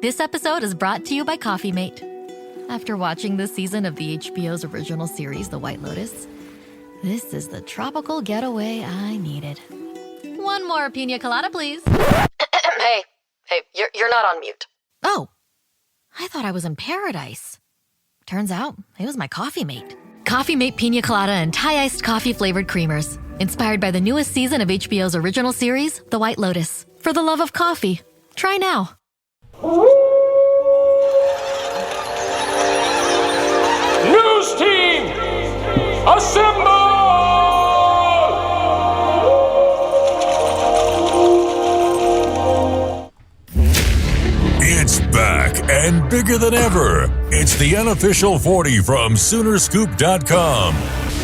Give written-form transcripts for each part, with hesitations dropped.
This episode is brought to you by Coffee Mate. After watching this season of the HBO's original series, The White Lotus, this is the tropical getaway I needed. One more pina colada, please. Hey, you're not on mute. Oh, I thought I was in paradise. Turns out it was my Coffee Mate. Coffee Mate pina colada and Thai-iced coffee-flavored creamers. Inspired by the newest season of HBO's original series, The White Lotus. For the love of coffee. Try now. News team, assemble! It's back and bigger than ever. It's the unofficial 40 from Soonerscoop.com.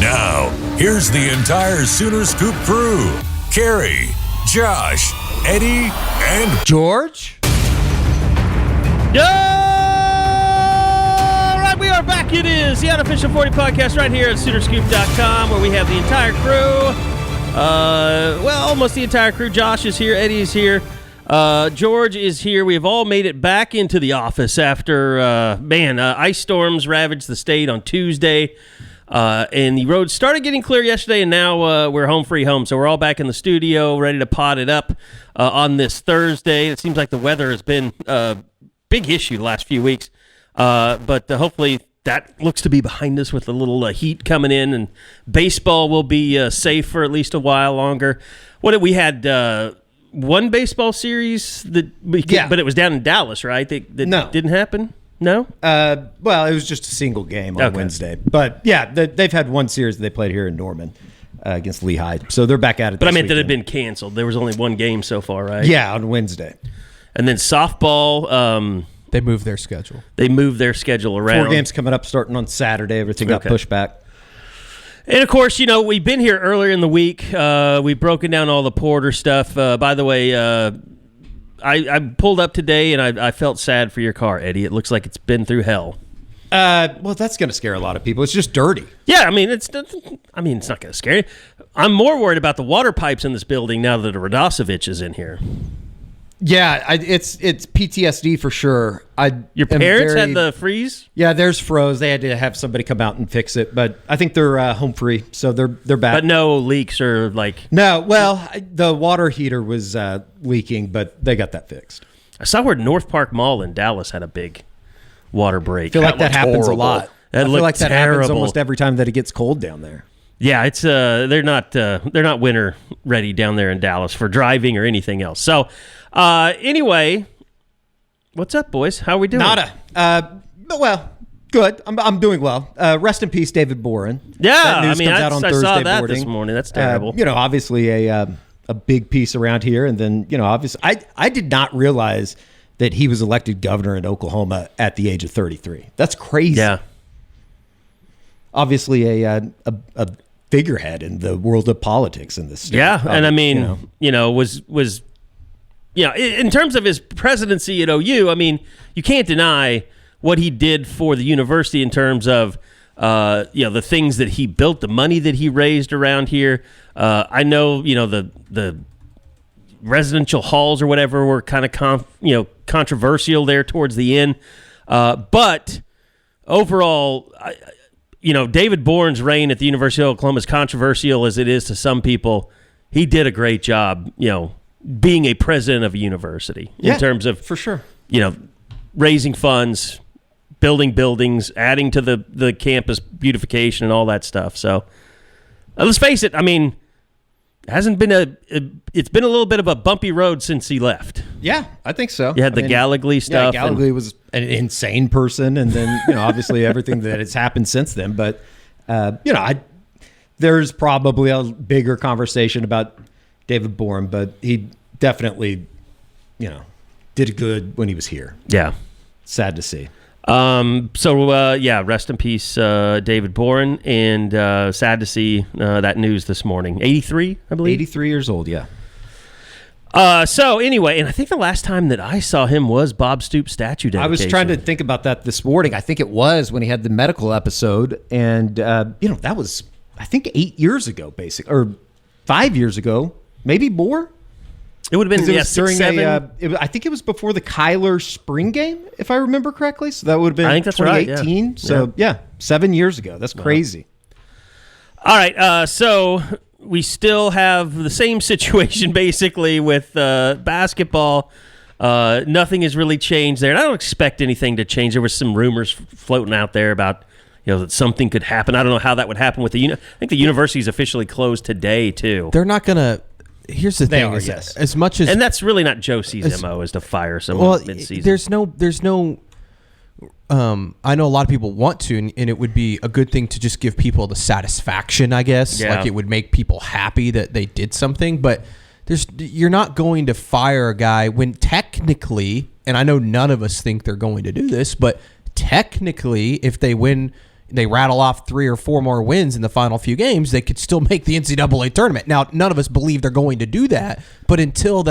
Now, here's the entire Sooner Scoop crew. Carrie, Josh, Eddie, and George. All right, we are back. It is the unofficial 40 podcast right here at Soonerscoop.com, where we have the entire crew. Almost the entire crew. Josh is here. Eddie is here. George is here. We have all made it back into the office after, ice storms ravaged the state on Tuesday. And the roads started getting clear yesterday, and now we're home free home. So we're all back in the studio, ready to pot it up on this Thursday. It seems like the weather has been a big issue the last few weeks. But hopefully that looks to be behind us with a little heat coming in, and baseball will be safe for at least a while longer. We had one baseball series but it was down in Dallas, right? That No. didn't happen? No? It was just a single game on Wednesday. But, yeah, they've had one series that they played here in Norman against Lehigh. So they're back at it But I meant weekend. that it had been canceled. There was only one game so far, right? Yeah, on Wednesday. And then softball, They moved their schedule. they moved their schedule around. 4 games coming up starting on Saturday. Everything got pushed back. And, of course, we've been here earlier in the week. We've broken down all the Porter stuff. By the way, I pulled up today, and I felt sad for your car, Eddie. It looks like it's been through hell. That's going to scare a lot of people. It's just dirty. Yeah, it's not going to scare you. I'm more worried about the water pipes in this building now that Radosevich is in here. Yeah, it's PTSD for sure. Your parents had the freeze? Yeah, theirs froze. They had to have somebody come out and fix it, but I think they're home free, so they're back. But no leaks or No, well, the water heater was leaking, but they got that fixed. I saw where North Park Mall in Dallas had a big water break. I feel like that happens a lot. That I feel like that happens terrible. almost every time that it gets cold down there. Yeah, it's they're not winter ready down there in Dallas for driving or anything else. So anyway, what's up, boys? How are we doing? Nada. Good. I'm doing well. Rest in peace, David Boren. Yeah, that news comes out on I Thursday saw that morning. this morning. That's terrible. Obviously a big piece around here, and then obviously I did not realize that he was elected governor in Oklahoma at the age of 33. That's crazy. Yeah. Obviously a figurehead in the world of politics in this state. Yeah, and was in terms of his presidency at OU, you can't deny what he did for the university in terms of the things that he built, the money that he raised around here. I know the residential halls or whatever were kind of controversial there towards the end, but overall, David Boren's reign at the University of Oklahoma, as controversial as it is to some people, he did a great job, being a president of a university in terms of, for sure, raising funds, building buildings, adding to the campus beautification and all that stuff. So let's face it, it hasn't been it's been a little bit of a bumpy road since he left. Yeah, I think so. You had the Gallagly stuff. Yeah, Gallagly was an insane person, and then obviously everything that has happened since then. But there's probably a bigger conversation about David Boren, but he definitely did good when he was here. Yeah, sad to see. Rest in peace, David Boren, and sad to see that news this morning. 83, I believe. 83 years old, yeah. So anyway, and I think the last time that I saw him was Bob Stoops' statue dedication. I was trying to think about that this morning. I think it was when he had the medical episode, and that was, I think, 8 years ago, basically, or 5 years ago, maybe more. It would have been 'Cause during 7. I think it was before the Kyler spring game, if I remember correctly. So that would have been I think that's right, 2018. yeah. So, 7 years ago. That's crazy. All right, so we still have the same situation basically with basketball. Nothing has really changed there, and I don't expect anything to change. There was some rumors floating out there about that something could happen. I don't know how that would happen with I think the university is officially closed today too. They're not gonna. Here's the thing: yes. as much as And that's really not Josie's MO is to fire someone mid-season. there's no. I know a lot of people want to, and it would be a good thing to just give people the satisfaction, I guess. Yeah. Like it would make people happy that they did something, but you're not going to fire a guy when technically, and I know none of us think they're going to do this, but technically, if they win, they rattle off 3 or 4 more wins in the final few games, they could still make the NCAA tournament. Now, none of us believe they're going to do that, but until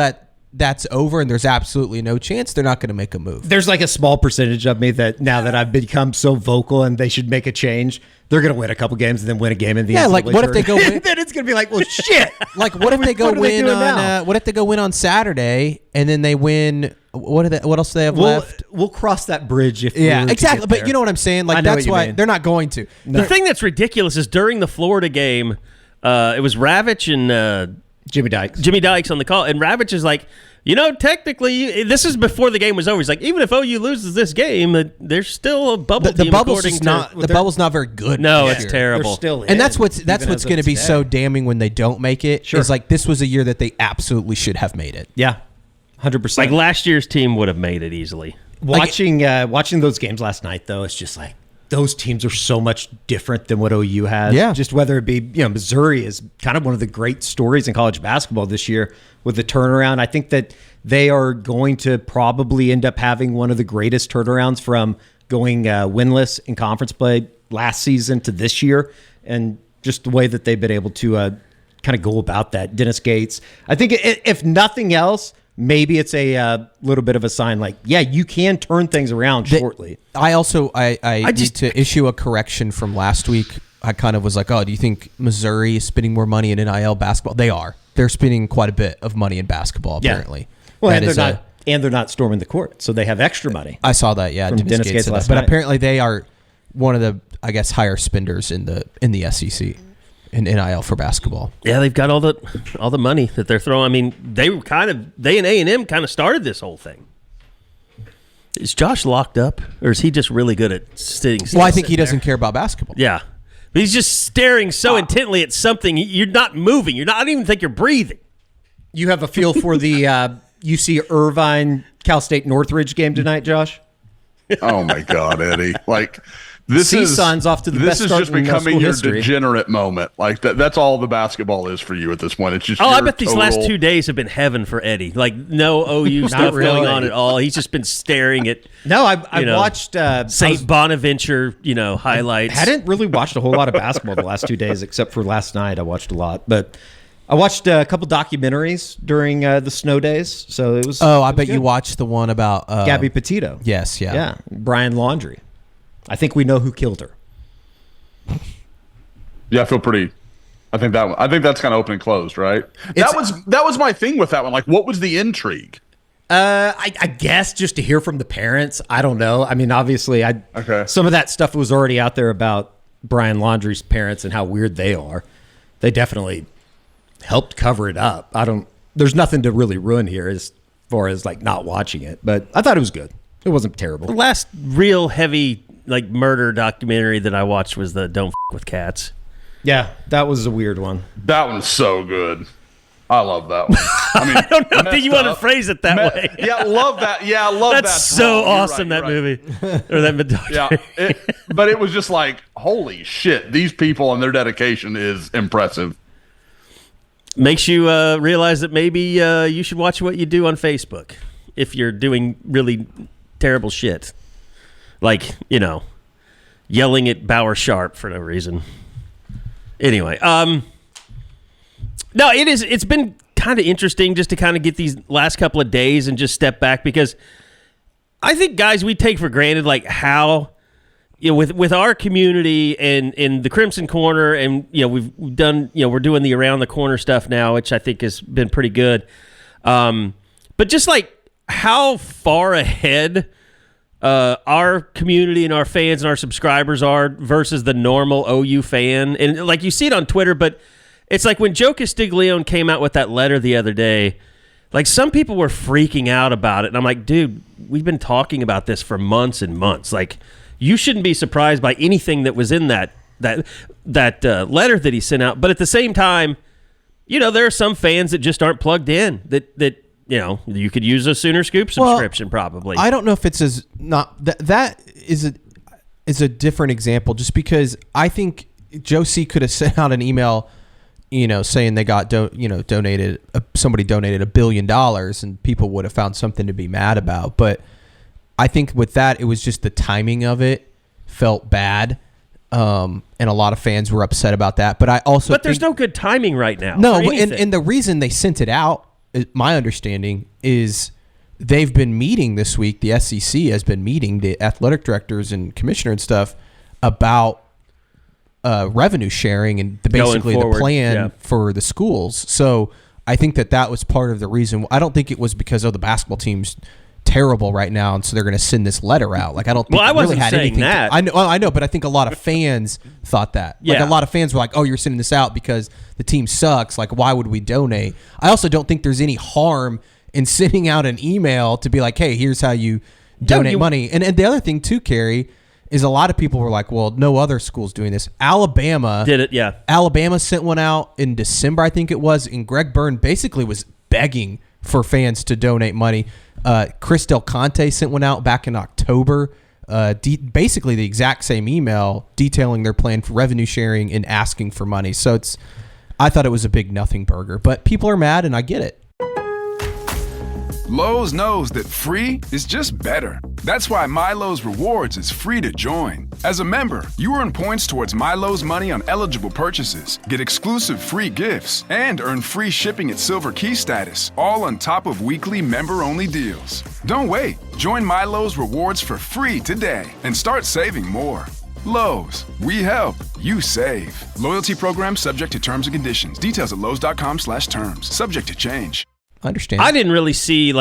that's over and there's absolutely no chance, they're not going to make a move. There's like a small percentage of me that now that I've become so vocal and they should make a change, they're going to win a couple games and then win a game in the NCAA like what if they go win? Then it's going to be like, well, shit. Like what if they go win on what if they go win on Saturday and then they win? What else do they have left? We'll cross that bridge if we were to exactly. get But there. you know what I'm saying? Like that's why they're not going to. The thing that's ridiculous is during the Florida game, it was Ravitch and Jimmy Dykes on the call, and Ravitch is like, technically, this is before the game was over. He's like, even if OU loses this game, there's still a bubble team. The bubble's according just to- the bubble's not very good. No, this it's year. terrible. They're still And that's in, what's even as going to of be today. so damning when they don't make it. Sure. Is like this was a year that they absolutely should have made it. Yeah, 100%. Like last year's team would have made it easily. Watching those games last night, though, it's just like those teams are so much different than what OU has. Yeah. Just whether it be, Missouri is kind of one of the great stories in college basketball this year with the turnaround. I think that they are going to probably end up having one of the greatest turnarounds from going winless in conference play last season to this year. And just the way that they've been able to kind of go about that. Dennis Gates, I think if nothing else, maybe it's a little bit of a sign like, yeah, you can turn things around shortly. I need to issue a correction from last week. I kind of was like, oh, do you think Missouri is spending more money in NIL basketball? They are. They're spending quite a bit of money in basketball, apparently. Well, and they're not storming the court, so they have extra money. I saw that, yeah. From Dennis Gates last but night. apparently they are one of the, I guess, higher spenders in the SEC in NIL for basketball. Yeah, they've got all the money that they're throwing. I mean, they and A&M kind of started this whole thing. Is Josh locked up, or is he just really good at sitting? Well, I think he doesn't care about basketball. Yeah, but he's just staring so intently at something. You're not moving. I don't even think you're breathing. You have a feel for the UC Irvine Cal State Northridge game tonight, Josh? Oh my God, Eddie! Like this CSUN's off to the best start This is just in becoming school your history. degenerate moment. Like that's all the basketball is for you at this point. It's just I your bet these total- last 2 days have been heaven for Eddie. Like no OU stuff really. going on at all. He's just been staring at No, I watched St. Bonaventure, highlights. hadn't really watched a whole lot of basketball the last 2 days, except for last night. I watched a lot, but I watched a couple documentaries during the snow days. So it was. Oh, I bet good. you watched the one about Gabby Petito. Yes, yeah. Yeah, Brian Laundrie. I think we know who killed her. Yeah, I feel pretty. I think that's kind of open and closed, right? That was my thing with that one. Like, what was the intrigue? I guess just to hear from the parents. I don't know. I mean, obviously, some of that stuff was already out there about Brian Laundrie's parents and how weird they are. They definitely helped cover it up. There's nothing to really ruin here as far as like not watching it, but I thought it was good. It wasn't terrible. The last real heavy murder documentary that I watched was the Don't F with Cats. Yeah, that was a weird one. That one's so good. I love that one. I mean, I don't know if you want to phrase it that way. Yeah, love that. Yeah, I love that. That's so awesome, that movie. Or that documentary. Yeah, but it was just like, holy shit, these people and their dedication is impressive. Makes you realize that maybe you should watch what you do on Facebook if you're doing really terrible shit. Like, yelling at Bauer Sharp for no reason. Anyway, no, it's been kind of interesting just to kind of get these last couple of days and just step back, because I think, guys, we take for granted like how with our community and in the Crimson Corner, and we've done we're doing the Around the Corner stuff now, which I think has been pretty good. But just like how far ahead our community and our fans and our subscribers are versus the normal OU fan. And like you see it on Twitter, but it's like when Joe Castiglione came out with that letter the other day, like some people were freaking out about it. And I'm like, dude, we've been talking about this for months and months. Like, you shouldn't be surprised by anything that was in that letter that he sent out. But at the same time, there are some fans that just aren't plugged in that you could use a Sooner Scoop subscription probably. I don't know if it's as not that is a different example, just because I think Joe C could have sent out an email, saying they got donated, somebody donated $1 billion, and people would have found something to be mad about. But I think with that, it was just the timing of it felt bad. And a lot of fans were upset about that. But there's no good timing right now. No, and the reason they sent it out, my understanding is they've been meeting this week. The SEC has been meeting the athletic directors and commissioner and stuff about revenue sharing and basically the plan for the schools. So I think that was part of the reason. I don't think it was because the basketball team's terrible right now, and so they're going to send this letter out. Like, I don't think I wasn't really had saying anything that. I know, but I think a lot of fans thought that. Like, a lot of fans were like, "Oh, you're sending this out because the team sucks. Like, why would we donate?" I also don't think there's any harm in sending out an email to be like, "Hey, here's how you donate money." And the other thing too, Carrie, is a lot of people were like, "Well, no other school's doing this." Alabama did it, yeah. Alabama sent one out in December, I think it was, and Greg Byrne basically was begging for fans to donate money. Chris Del Conte sent one out back in October, basically the exact same email detailing their plan for revenue sharing and asking for money. So I thought it was a big nothing burger, but people are mad, and I get it. Lowe's knows that free is just better. That's why MyLowe's Rewards is free to join. As a member, you earn points towards MyLowe's money on eligible purchases, get exclusive free gifts, and earn free shipping at Silver Key status, all on top of weekly member-only deals. Don't wait. Join MyLowe's Rewards for free today and start saving more. Lowe's, we help, you save. Loyalty program subject to terms and conditions. Details at lowes.com/terms. Subject to change. I understand. I didn't really see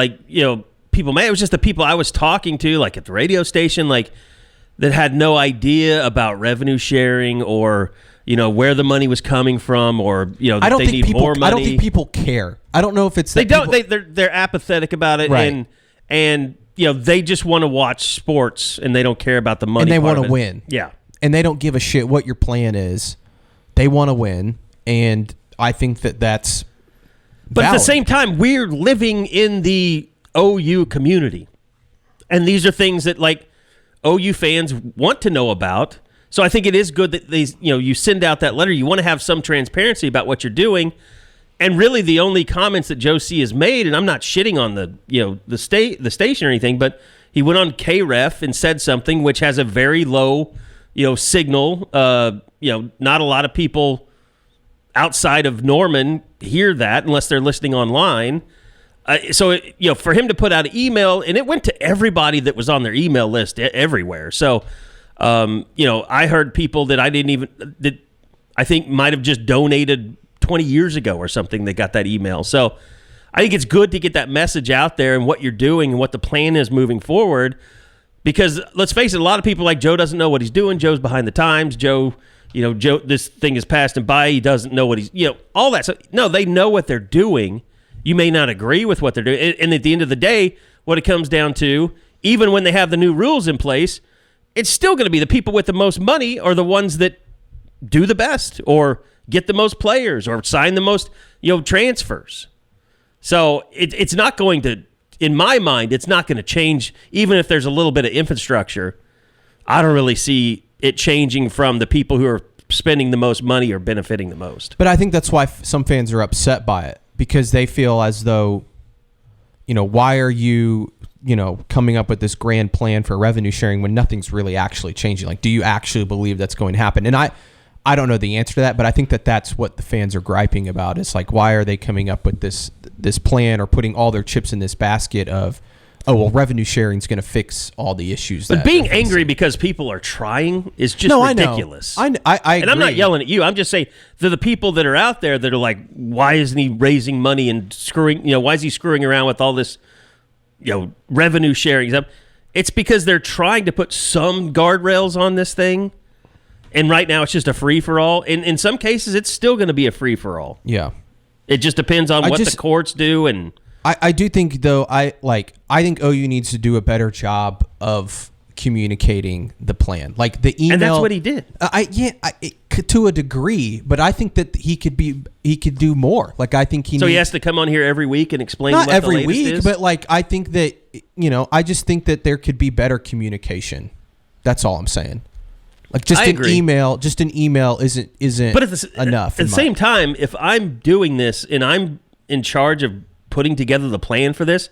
people mad. It was just the people I was talking to, like at the radio station, like that had no idea about revenue sharing or where the money was coming from, or I don't they think need more money. I don't think people care. I don't know if it's they don't. They're apathetic about it, right. and they just want to watch sports and they don't care about the money. And they want to win. Yeah, and they don't give a shit what your plan is. They want to win, and I think that's. But valid. At the same time, we're living in the OU community. And these are things that, like, OU fans want to know about. So I think it is good that you send out that letter. You want to have some transparency about what you're doing. And really the only comments that Joe C has made, and I'm not shitting on the station or anything, but he went on KREF and said something which has a very low, signal. Not a lot of people outside of Norman hear that unless they're listening online. So for him to put out an email, and it went to everybody that was on their email list everywhere. So, I heard people that that I think might have just donated 20 years ago or something that got that email. So I think it's good to get that message out there and what you're doing and what the plan is moving forward, because let's face it, a lot of people like Joe doesn't know what he's doing. Joe's behind the times. Joe, this thing is passed him by. He doesn't know what he's, all that. So, no, they know what they're doing. You may not agree with what they're doing. And at the end of the day, what it comes down to, even when they have the new rules in place, it's still going to be the people with the most money are the ones that do the best or get the most players or sign the most, transfers. So it's not going to, in my mind, it's not going to change, even if there's a little bit of infrastructure. I don't really see it changing from the people who are spending the most money or benefiting the most. But I think that's why some fans are upset by it, because they feel as though, why are you, coming up with this grand plan for revenue sharing when nothing's really actually changing? Like, do you actually believe that's going to happen? And I don't know the answer to that, but I think that's what the fans are griping about. It's like, why are they coming up with this plan or putting all their chips in this basket of oh, well, revenue sharing is going to fix all the issues. But being angry because people are trying is just ridiculous. I and I'm not yelling at you. I'm just saying to the people that are out there that are like, why isn't he raising money and screwing, why is he screwing around with all this, revenue sharing? It's because they're trying to put some guardrails on this thing. And right now it's just a free-for-all. In some cases, it's still going to be a free-for-all. Yeah. It just depends on what the courts do. And I do think, though, I think OU needs to do a better job of communicating the plan. Like the email. And that's what he did. To a degree, but I think that he could do more. Like I think he has to come on here every week and explain not what every the latest week, is? but like I think that I just think that there could be better communication. That's all I'm saying. Like just an email isn't but enough. At the same time, if I'm doing this and I'm in charge of putting together the plan for this,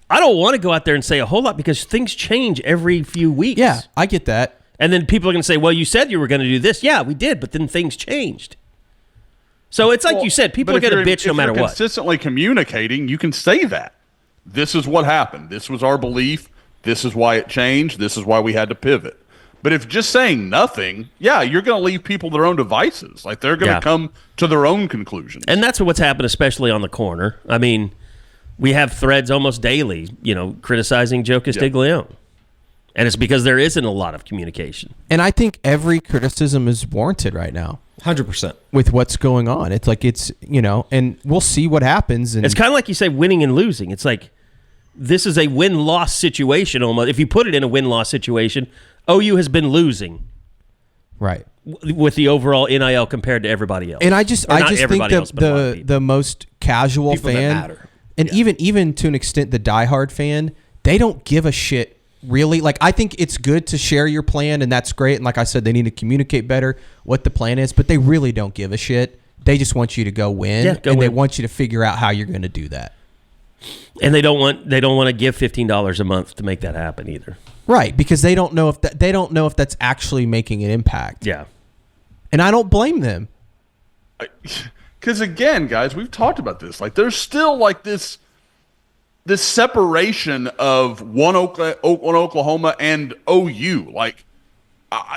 I don't want to go out there and say a whole lot because things change every few weeks. Yeah, I get that. And then people are going to say, well, you said you were going to do this. Yeah, we did, but then things changed. So it's like you said, people are going to bitch no matter what. If you're consistently communicating, you can say that. This is what happened. This was our belief. This is why it changed. This is why we had to pivot. But if just saying nothing, you're going to leave people to their own devices. Like they're going to come to their own conclusions. And that's what's happened, especially on the corner. I mean, we have threads almost daily, criticizing Joe Castiglione. And it's because there isn't a lot of communication. And I think every criticism is warranted right now. 100%. With what's going on. It's like and we'll see what happens. And it's kind of like you say winning and losing. It's like this is a win-loss situation almost. If you put it in a win-loss situation, OU has been losing. Right. With the overall NIL compared to everybody else. And I just think that the most casual people fan, and even to an extent the diehard fan, they don't give a shit. Really, like I think it's good to share your plan, and that's great. And like I said, they need to communicate better what the plan is, but they really don't give a shit. They just want you to go win, they want you to figure out how you're going to do that. And they don't want to give $15 a month to make that happen either. Right, because they don't know if that's actually making an impact. Yeah, and I don't blame them. Because again, guys, we've talked about this. Like, there's still like this separation of one Oklahoma and OU. Like,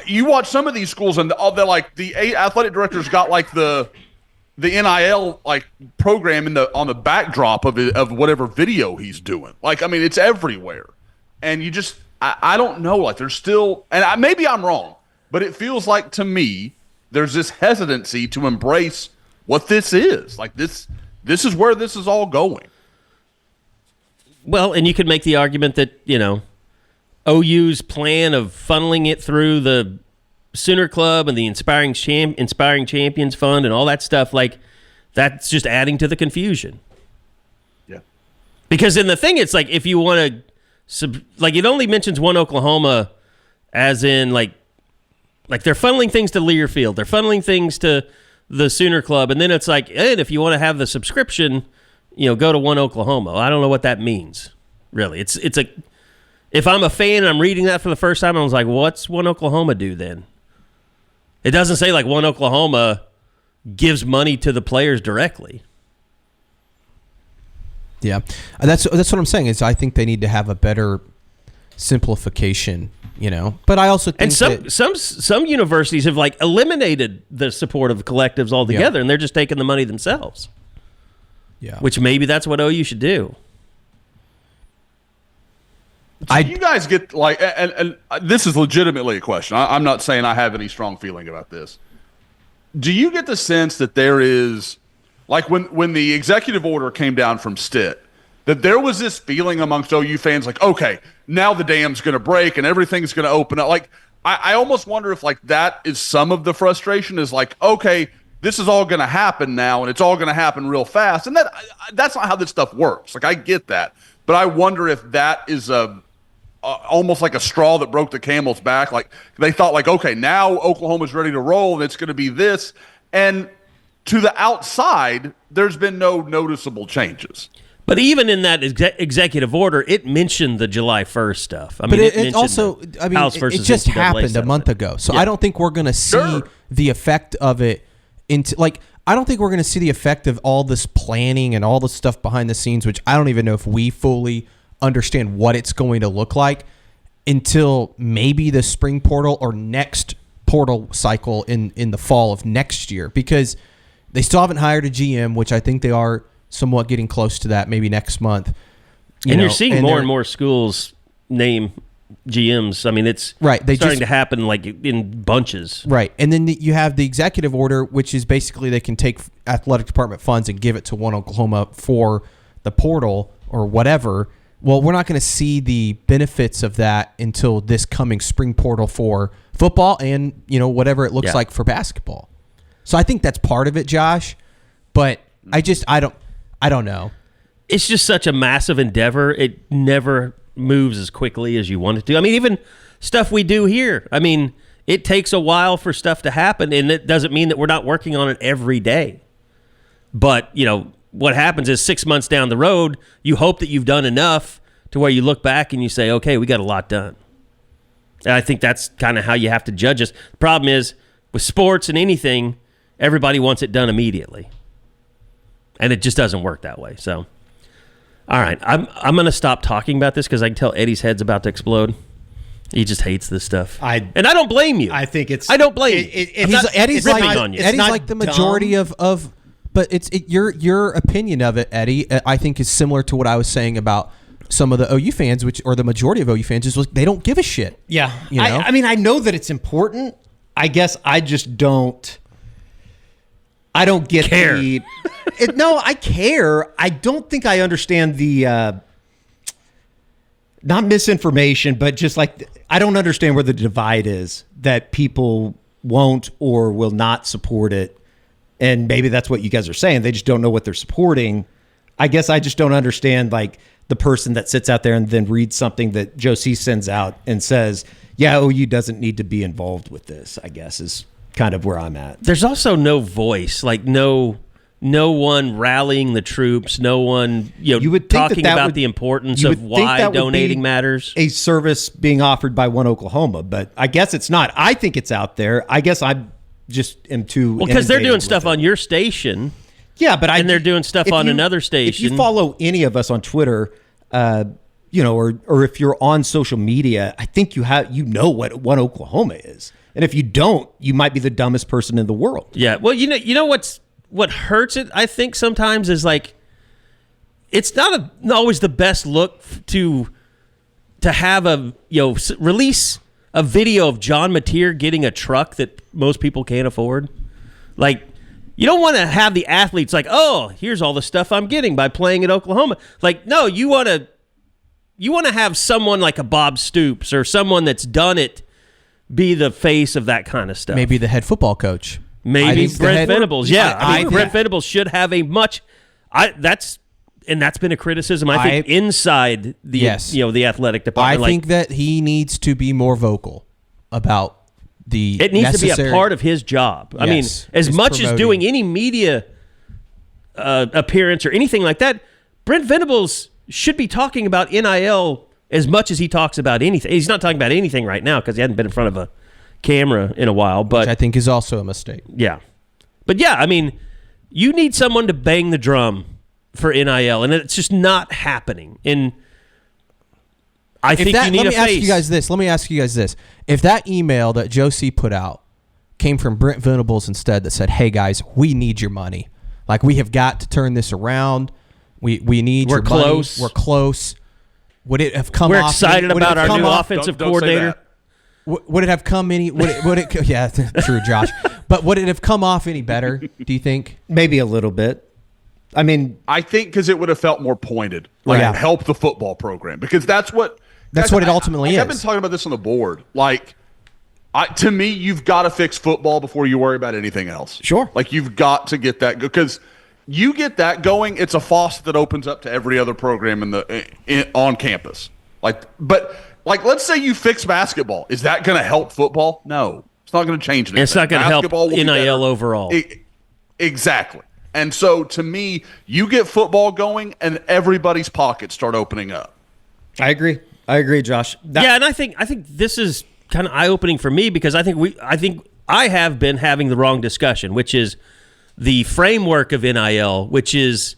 you watch some of these schools, and they're like the athletic directors got like the NIL like program on the backdrop of whatever video he's doing. Like, I mean, it's everywhere, and you just I don't know. Like, there's still, and maybe I'm wrong, but it feels like to me there's this hesitancy to embrace what this is. Like this is where this is all going. Well, and you could make the argument that, OU's plan of funneling it through the Sooner Club and the Inspiring Champions Fund and all that stuff, like, that's just adding to the confusion. Yeah. Because in the thing, it's like, if you want to, it only mentions one Oklahoma as in, like they're funneling things to Learfield. They're funneling things to the Sooner Club. And then it's like, and if you want to have the subscription, go to one Oklahoma. I don't know what that means, really. If I'm a fan and I'm reading that for the first time, I was like, what's one Oklahoma do then? It doesn't say like one Oklahoma gives money to the players directly. Yeah, that's what I'm saying. Is I think they need to have a better simplification. But I also think some universities have like eliminated the support of collectives altogether, and they're just taking the money themselves. Yeah, which maybe that's what OU should do. You guys get like, and this is legitimately a question. I'm not saying I have any strong feeling about this. Do you get the sense that there is, like when the executive order came down from Stitt, that there was this feeling amongst OU fans like, okay, now the dam's going to break and everything's going to open up. Like, I almost wonder if like that is some of the frustration is like, okay, this is all going to happen now, and it's all going to happen real fast. And that's not how this stuff works. Like, I get that. But I wonder if that is almost like a straw that broke the camel's back. Like, they thought, like, okay, now Oklahoma's ready to roll, and it's going to be this. And to the outside, there's been no noticeable changes. But even in that executive order, it mentioned the July 1st stuff. I mean, it also, it just happened a month ago. So I don't think we're going to see the effect of it. I don't think we're going to see the effect of all this planning and all the stuff behind the scenes, which I don't even know if we fully understand what it's going to look like until maybe the spring portal or next portal cycle in the fall of next year, because they still haven't hired a GM, which I think they are somewhat getting close to that, maybe next month. You're seeing more and more schools name GMs. I mean, it's starting to happen like in bunches. Right. And then you have the executive order, which is basically they can take athletic department funds and give it to One Oklahoma for the portal or whatever. Well, we're not going to see the benefits of that until this coming spring portal for football and, whatever it looks like for basketball. So I think that's part of it, Josh. But I don't know. It's just such a massive endeavor. It never moves as quickly as you want it to. I mean, even stuff we do here. I mean, it takes a while for stuff to happen, and it doesn't mean that we're not working on it every day. But, what happens is 6 months down the road, you hope that you've done enough to where you look back and you say, okay, we got a lot done. And I think that's kind of how you have to judge us. The problem is, with sports and anything, everybody wants it done immediately. And it just doesn't work that way. So, all right, I'm going to stop talking about this because I can tell Eddie's head's about to explode. He just hates this stuff. And I don't blame you. I think it's... I don't blame you. Eddie's like the majority dumb. of but your opinion of it, Eddie, I think is similar to what I was saying about some of the OU fans, or the majority of OU fans, is they don't give a shit. Yeah. I mean, I know that it's important. I guess I just don't... I don't get care. No, I care. I don't think I understand the... not misinformation, but just like, I don't understand where the divide is, that people won't or will not support it. And maybe that's what you guys are saying. They just don't know what they're supporting. I guess I just don't understand, like, the person that sits out there and then reads something that Joe C sends out and says, yeah, OU doesn't need to be involved with this, I guess, is kind of where I'm at. There's also no voice, like no one rallying the troops, no one you would talking about the importance of why donating matters. A service being offered by One Oklahoma, but I guess it's not. I think it's out there. I guess I just am too... Well, because they're doing stuff on your station. Yeah, but and they're doing stuff on another station. If you follow any of us on Twitter, or if you're on social media, I think you know what One Oklahoma is. And if you don't, you might be the dumbest person in the world. Yeah. Well, you know what hurts it, I think, sometimes is like, it's not always the best look to have release a video of John Mateer getting a truck that most people can't afford. Like, you don't want to have the athletes like, oh, here's all the stuff I'm getting by playing at Oklahoma. Like, no, you want to have someone like a Bob Stoops or someone that's done it be the face of that kind of stuff. Maybe the head football coach. Maybe Brent Venables. Yeah, I think Brent Venables should have a much. That's been a criticism. I think inside the the athletic department. I think that he needs to be more vocal about the. It needs to be a part of his job. I mean, as much as doing any media appearance or anything like that, Brent Venables should be talking about NIL as much as he talks about anything. He's not talking about anything right now because he hasn't been in front of a camera in a while, but which I think is also a mistake. Yeah. But yeah, I mean, you need someone to bang the drum for NIL, and it's just not happening. And I think you need a face. Let me ask you guys this. If that email that Joe C put out came from Brent Venables instead that said, hey guys, we need your money. Like, we have got to turn this around. We need your money. We're close. Would it have come off? We're excited about our new offensive coordinator. Would it have come any? Would it? Yeah, true, Josh. But would it have come off any better? Do you think? Maybe a little bit. I mean, I think because it would have felt more pointed, like help the football program, because that's what it ultimately is. I've been talking about this on the board. Like, to me, you've got to fix football before you worry about anything else. Sure. Like, you've got to get that, because you get that going, it's a faucet that opens up to every other program on campus. Like, let's say you fix basketball. Is that going to help football? No. It's not going to change anything. It's not going to help NIL overall. Exactly. And so, to me, you get football going and everybody's pockets start opening up. I agree, Josh. And I think this is kind of eye-opening for me, because I think I have been having the wrong discussion, which is the framework of NIL, which is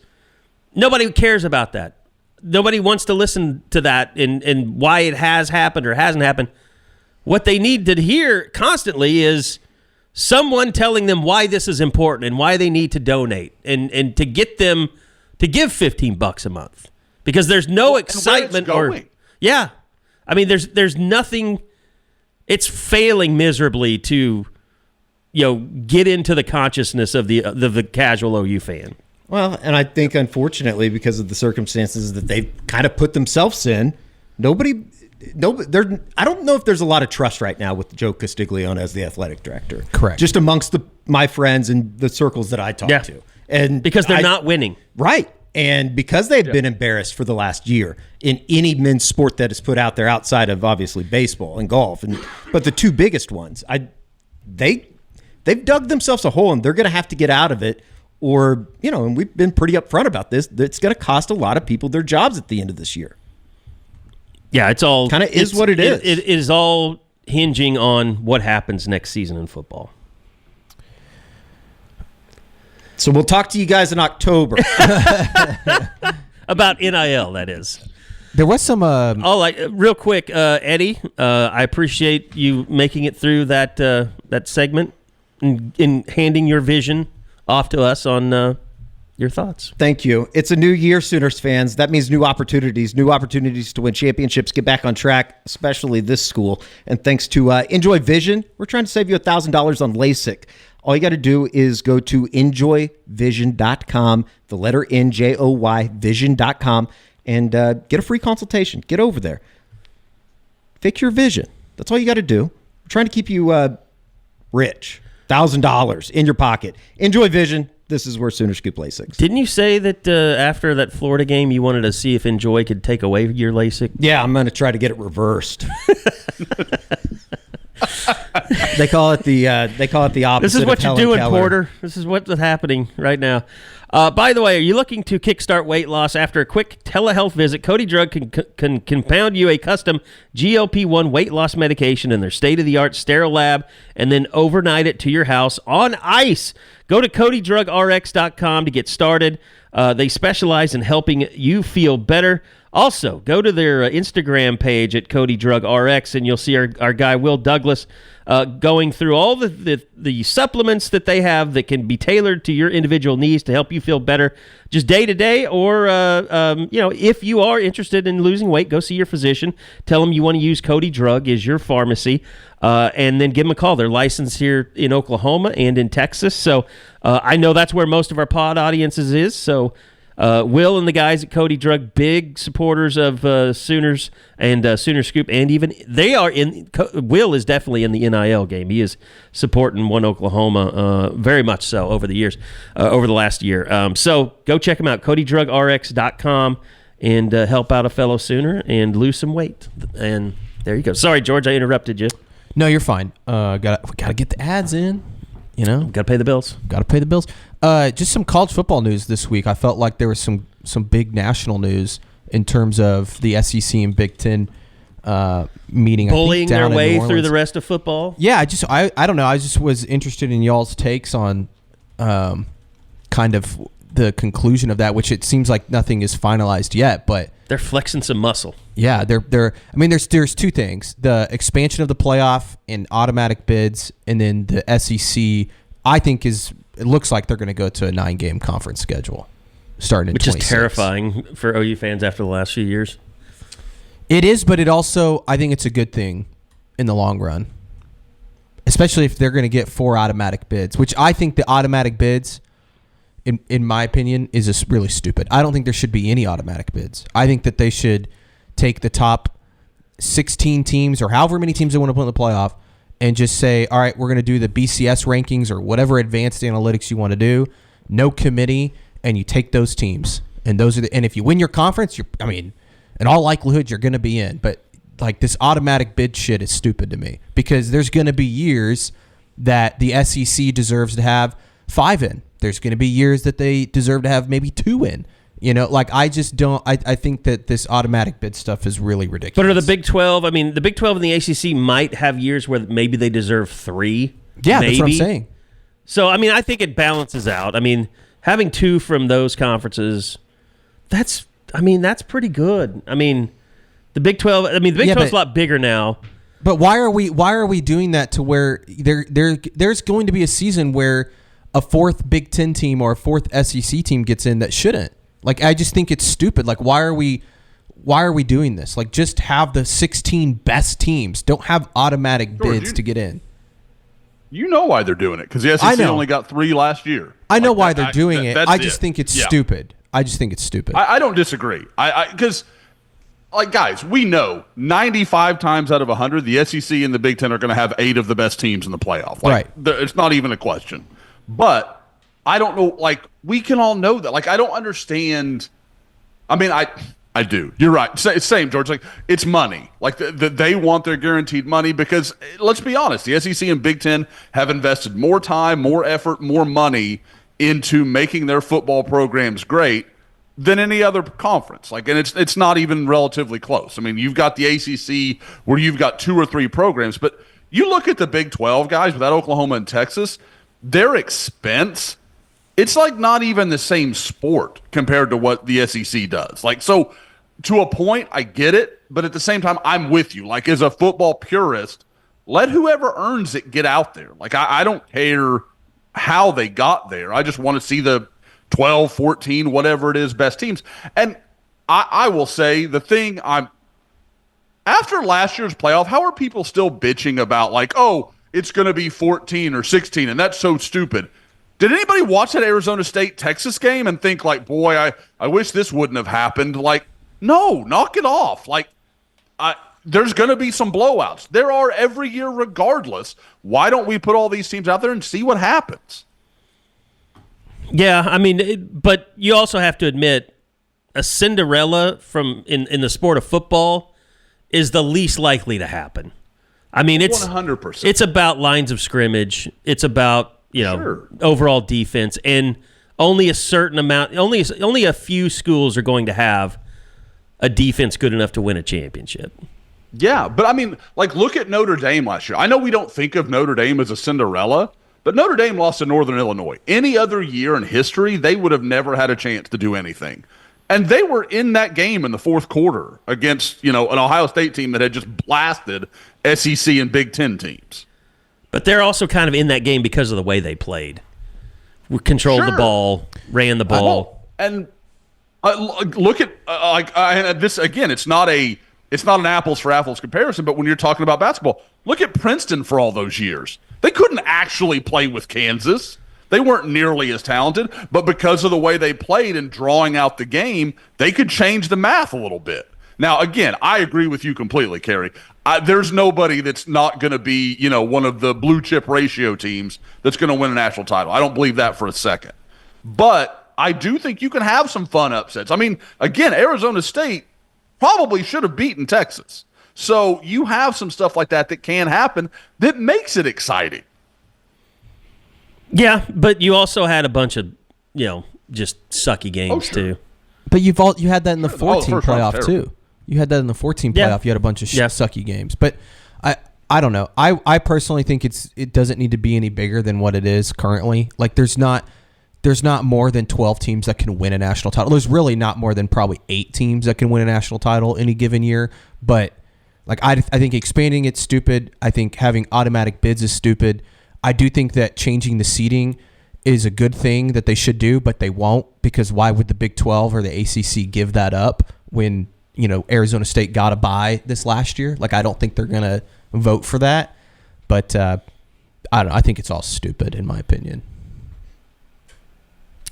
nobody cares about that. nobody wants to listen to that and why it has happened or hasn't happened. What they need to hear constantly is someone telling them why this is important and why they need to donate and to get them to give $15 a month, because there's no excitement yeah. I mean, there's nothing. It's failing miserably to, get into the consciousness of the casual OU fan. Well, and I think, unfortunately, because of the circumstances that they've kind of put themselves in, I don't know if there's a lot of trust right now with Joe Castiglione as the athletic director. Correct. Just amongst my friends and the circles that I talk to. And because they're not winning. Right. And because they've been embarrassed for the last year in any men's sport that is put out there outside of, obviously, baseball and golf. But the two biggest ones, they've dug themselves a hole, and they're going to have to get out of it. Or, and we've been pretty upfront about this, it's going to cost a lot of people their jobs at the end of this year. Yeah, it's all kind of is what it is. It is all hinging on what happens next season in football. So we'll talk to you guys in October. About NIL, that is. There was some... real quick, Eddie, I appreciate you making it through that segment and handing your vision off to us on your thoughts. Thank you. It's a new year, Sooners fans. That means new opportunities to win championships, get back on track, especially this school. And thanks to Enjoy Vision, we're trying to save you $1,000 on LASIK. All you got to do is go to enjoyvision.com, the letter NJOY, vision.com, and get a free consultation. Get over there. Fix your vision. That's all you got to do. We're trying to keep you rich. $1,000 in your pocket. Enjoy Vision. This is where Sooner Scoop LASIK. Didn't you say that after that Florida game you wanted to see if Enjoy could take away your LASIK? Yeah, I'm going to try to get it reversed. They call it the opposite. This is what you're doing, Keller. Porter. This is what's happening right now. By the way, are you looking to kickstart weight loss after a quick telehealth visit? Cody Drug can compound you a custom GLP-1 weight loss medication in their state-of-the-art sterile lab and then overnight it to your house on ice. Go to CodyDrugRx.com to get started. They specialize in helping you feel better. Also, go to their Instagram page at CodyDrugRx, and you'll see our guy Will Douglas going through all the supplements that they have that can be tailored to your individual needs to help you feel better just day to day. Or, if you are interested in losing weight, go see your physician. Tell them you want to use Cody Drug as your pharmacy, and then give them a call. They're licensed here in Oklahoma and in Texas. So I know that's where most of our pod audiences is. So Will and the guys at Cody Drug, big supporters of Sooners and Sooner Scoop, and even they are Will is definitely in the NIL game. He is supporting One Oklahoma very much so over the last year. So go check him out, CodyDrugRx.com, and help out a fellow Sooner and lose some weight. And there you go. Sorry, George, I interrupted you. No, you're fine. Gotta get the ads in. Gotta pay the bills. Just some college football news this week. I felt like there was some big national news in terms of the SEC and Big Ten meeting. Bullying their way through the rest of football. Yeah, I don't know. I just was interested in y'all's takes on kind of the conclusion of that, which it seems like nothing is finalized yet, but they're flexing some muscle. Yeah, they're. I mean, there's two things: the expansion of the playoff and automatic bids, and then the SEC. I think it looks like they're going to go to a 9-game conference schedule starting in 26. Which is terrifying for OU fans after the last few years. It is, but it also, I think it's a good thing in the long run, especially if they're going to get 4 automatic bids, which I think the automatic bids, in my opinion, is really stupid. I don't think there should be any automatic bids. I think that they should take the top 16 teams or however many teams they want to put in the playoff and just say, all right, we're going to do the BCS rankings or whatever advanced analytics you want to do. No committee, and you take those teams. And and if you win your conference, in all likelihood, you're going to be in. But like this automatic bid shit is stupid to me because there's going to be years that the SEC deserves to have 5 in. There's going to be years that they deserve to have maybe 2 in. I just don't. I think that this automatic bid stuff is really ridiculous. But are the Big 12? I mean, the Big 12 and the ACC might have years where maybe they deserve 3. Yeah, maybe. That's what I'm saying. So, I think it balances out. I mean, having 2 from those conferences, that's I mean, that's pretty good. I mean, the Big 12. I mean, the Big 12 is a lot bigger now. But why are we doing that to where there's going to be a season where a fourth Big Ten team or a fourth SEC team gets in that shouldn't? Like, I just think it's stupid. Like, why are we doing this? Like, just have the 16 best teams. Don't have automatic bids to get in. You know why they're doing it, because the SEC only got 3 last year. I know why they're doing it. I just think it's stupid. I just think it's stupid. I don't disagree. Because, like, guys, we know 95 times out of 100, the SEC and the Big Ten are going to have 8 of the best teams in the playoff. Like, it's not even a question. But I don't know. Like, we can all know that. Like, I don't understand. I mean, I do. You're right. Same, George. Like, it's money. Like, they want their guaranteed money because, let's be honest, the SEC and Big Ten have invested more time, more effort, more money into making their football programs great than any other conference. Like, and it's not even relatively close. I mean, you've got the ACC where you've got 2 or 3 programs, but you look at the Big 12 guys without Oklahoma and Texas, their expense, it's like not even the same sport compared to what the SEC does. Like, so to a point, I get it, but at the same time, I'm with you. Like, as a football purist, let whoever earns it get out there. Like, I don't care how they got there. I just want to see the 12, 14, whatever it is, best teams. And I will say the thing after last year's playoff, how are people still bitching about, like, oh, it's going to be 14 or 16, and that's so stupid? Did anybody watch that Arizona State-Texas game and think, like, boy, I wish this wouldn't have happened? Like, no, knock it off. Like, there's going to be some blowouts. There are every year regardless. Why don't we put all these teams out there and see what happens? Yeah, I mean, but you also have to admit a Cinderella in the sport of football is the least likely to happen. I mean, it's 100%. It's about lines of scrimmage. It's about, overall defense, and only a certain amount, only a few schools are going to have a defense good enough to win a championship. Yeah, but I mean, like, look at Notre Dame last year. I know we don't think of Notre Dame as a Cinderella, but Notre Dame lost to Northern Illinois. Any other year in history, they would have never had a chance to do anything. And they were in that game in the fourth quarter against, an Ohio State team that had just blasted SEC and Big Ten teams. But they're also kind of in that game because of the way they played. We controlled the ball, ran the ball. Look at this again. It's not an apples for apples comparison. But when you're talking about basketball, look at Princeton for all those years. They couldn't actually play with Kansas. They weren't nearly as talented, but because of the way they played and drawing out the game, they could change the math a little bit. Now, again, I agree with you completely, Kerry. There's nobody that's not going to be, one of the blue chip ratio teams that's going to win a national title. I don't believe that for a second. But I do think you can have some fun upsets. I mean, again, Arizona State probably should have beaten Texas. So you have some stuff like that can happen that makes it exciting. Yeah, but you also had a bunch of, just sucky games too. But you had that in the 14 playoff too. You had that in the 14 playoff. You had a bunch of sucky games. But I don't know. I personally think it doesn't need to be any bigger than what it is currently. Like, there's not more than 12 teams that can win a national title. There's really not more than probably 8 teams that can win a national title any given year. But like, I think expanding it's stupid. I think having automatic bids is stupid. I do think that changing the seeding is a good thing that they should do, but they won't, because why would the Big 12 or the ACC give that up when, Arizona State got a bye this last year? Like, I don't think they're going to vote for that. But I don't know. I think it's all stupid, in my opinion.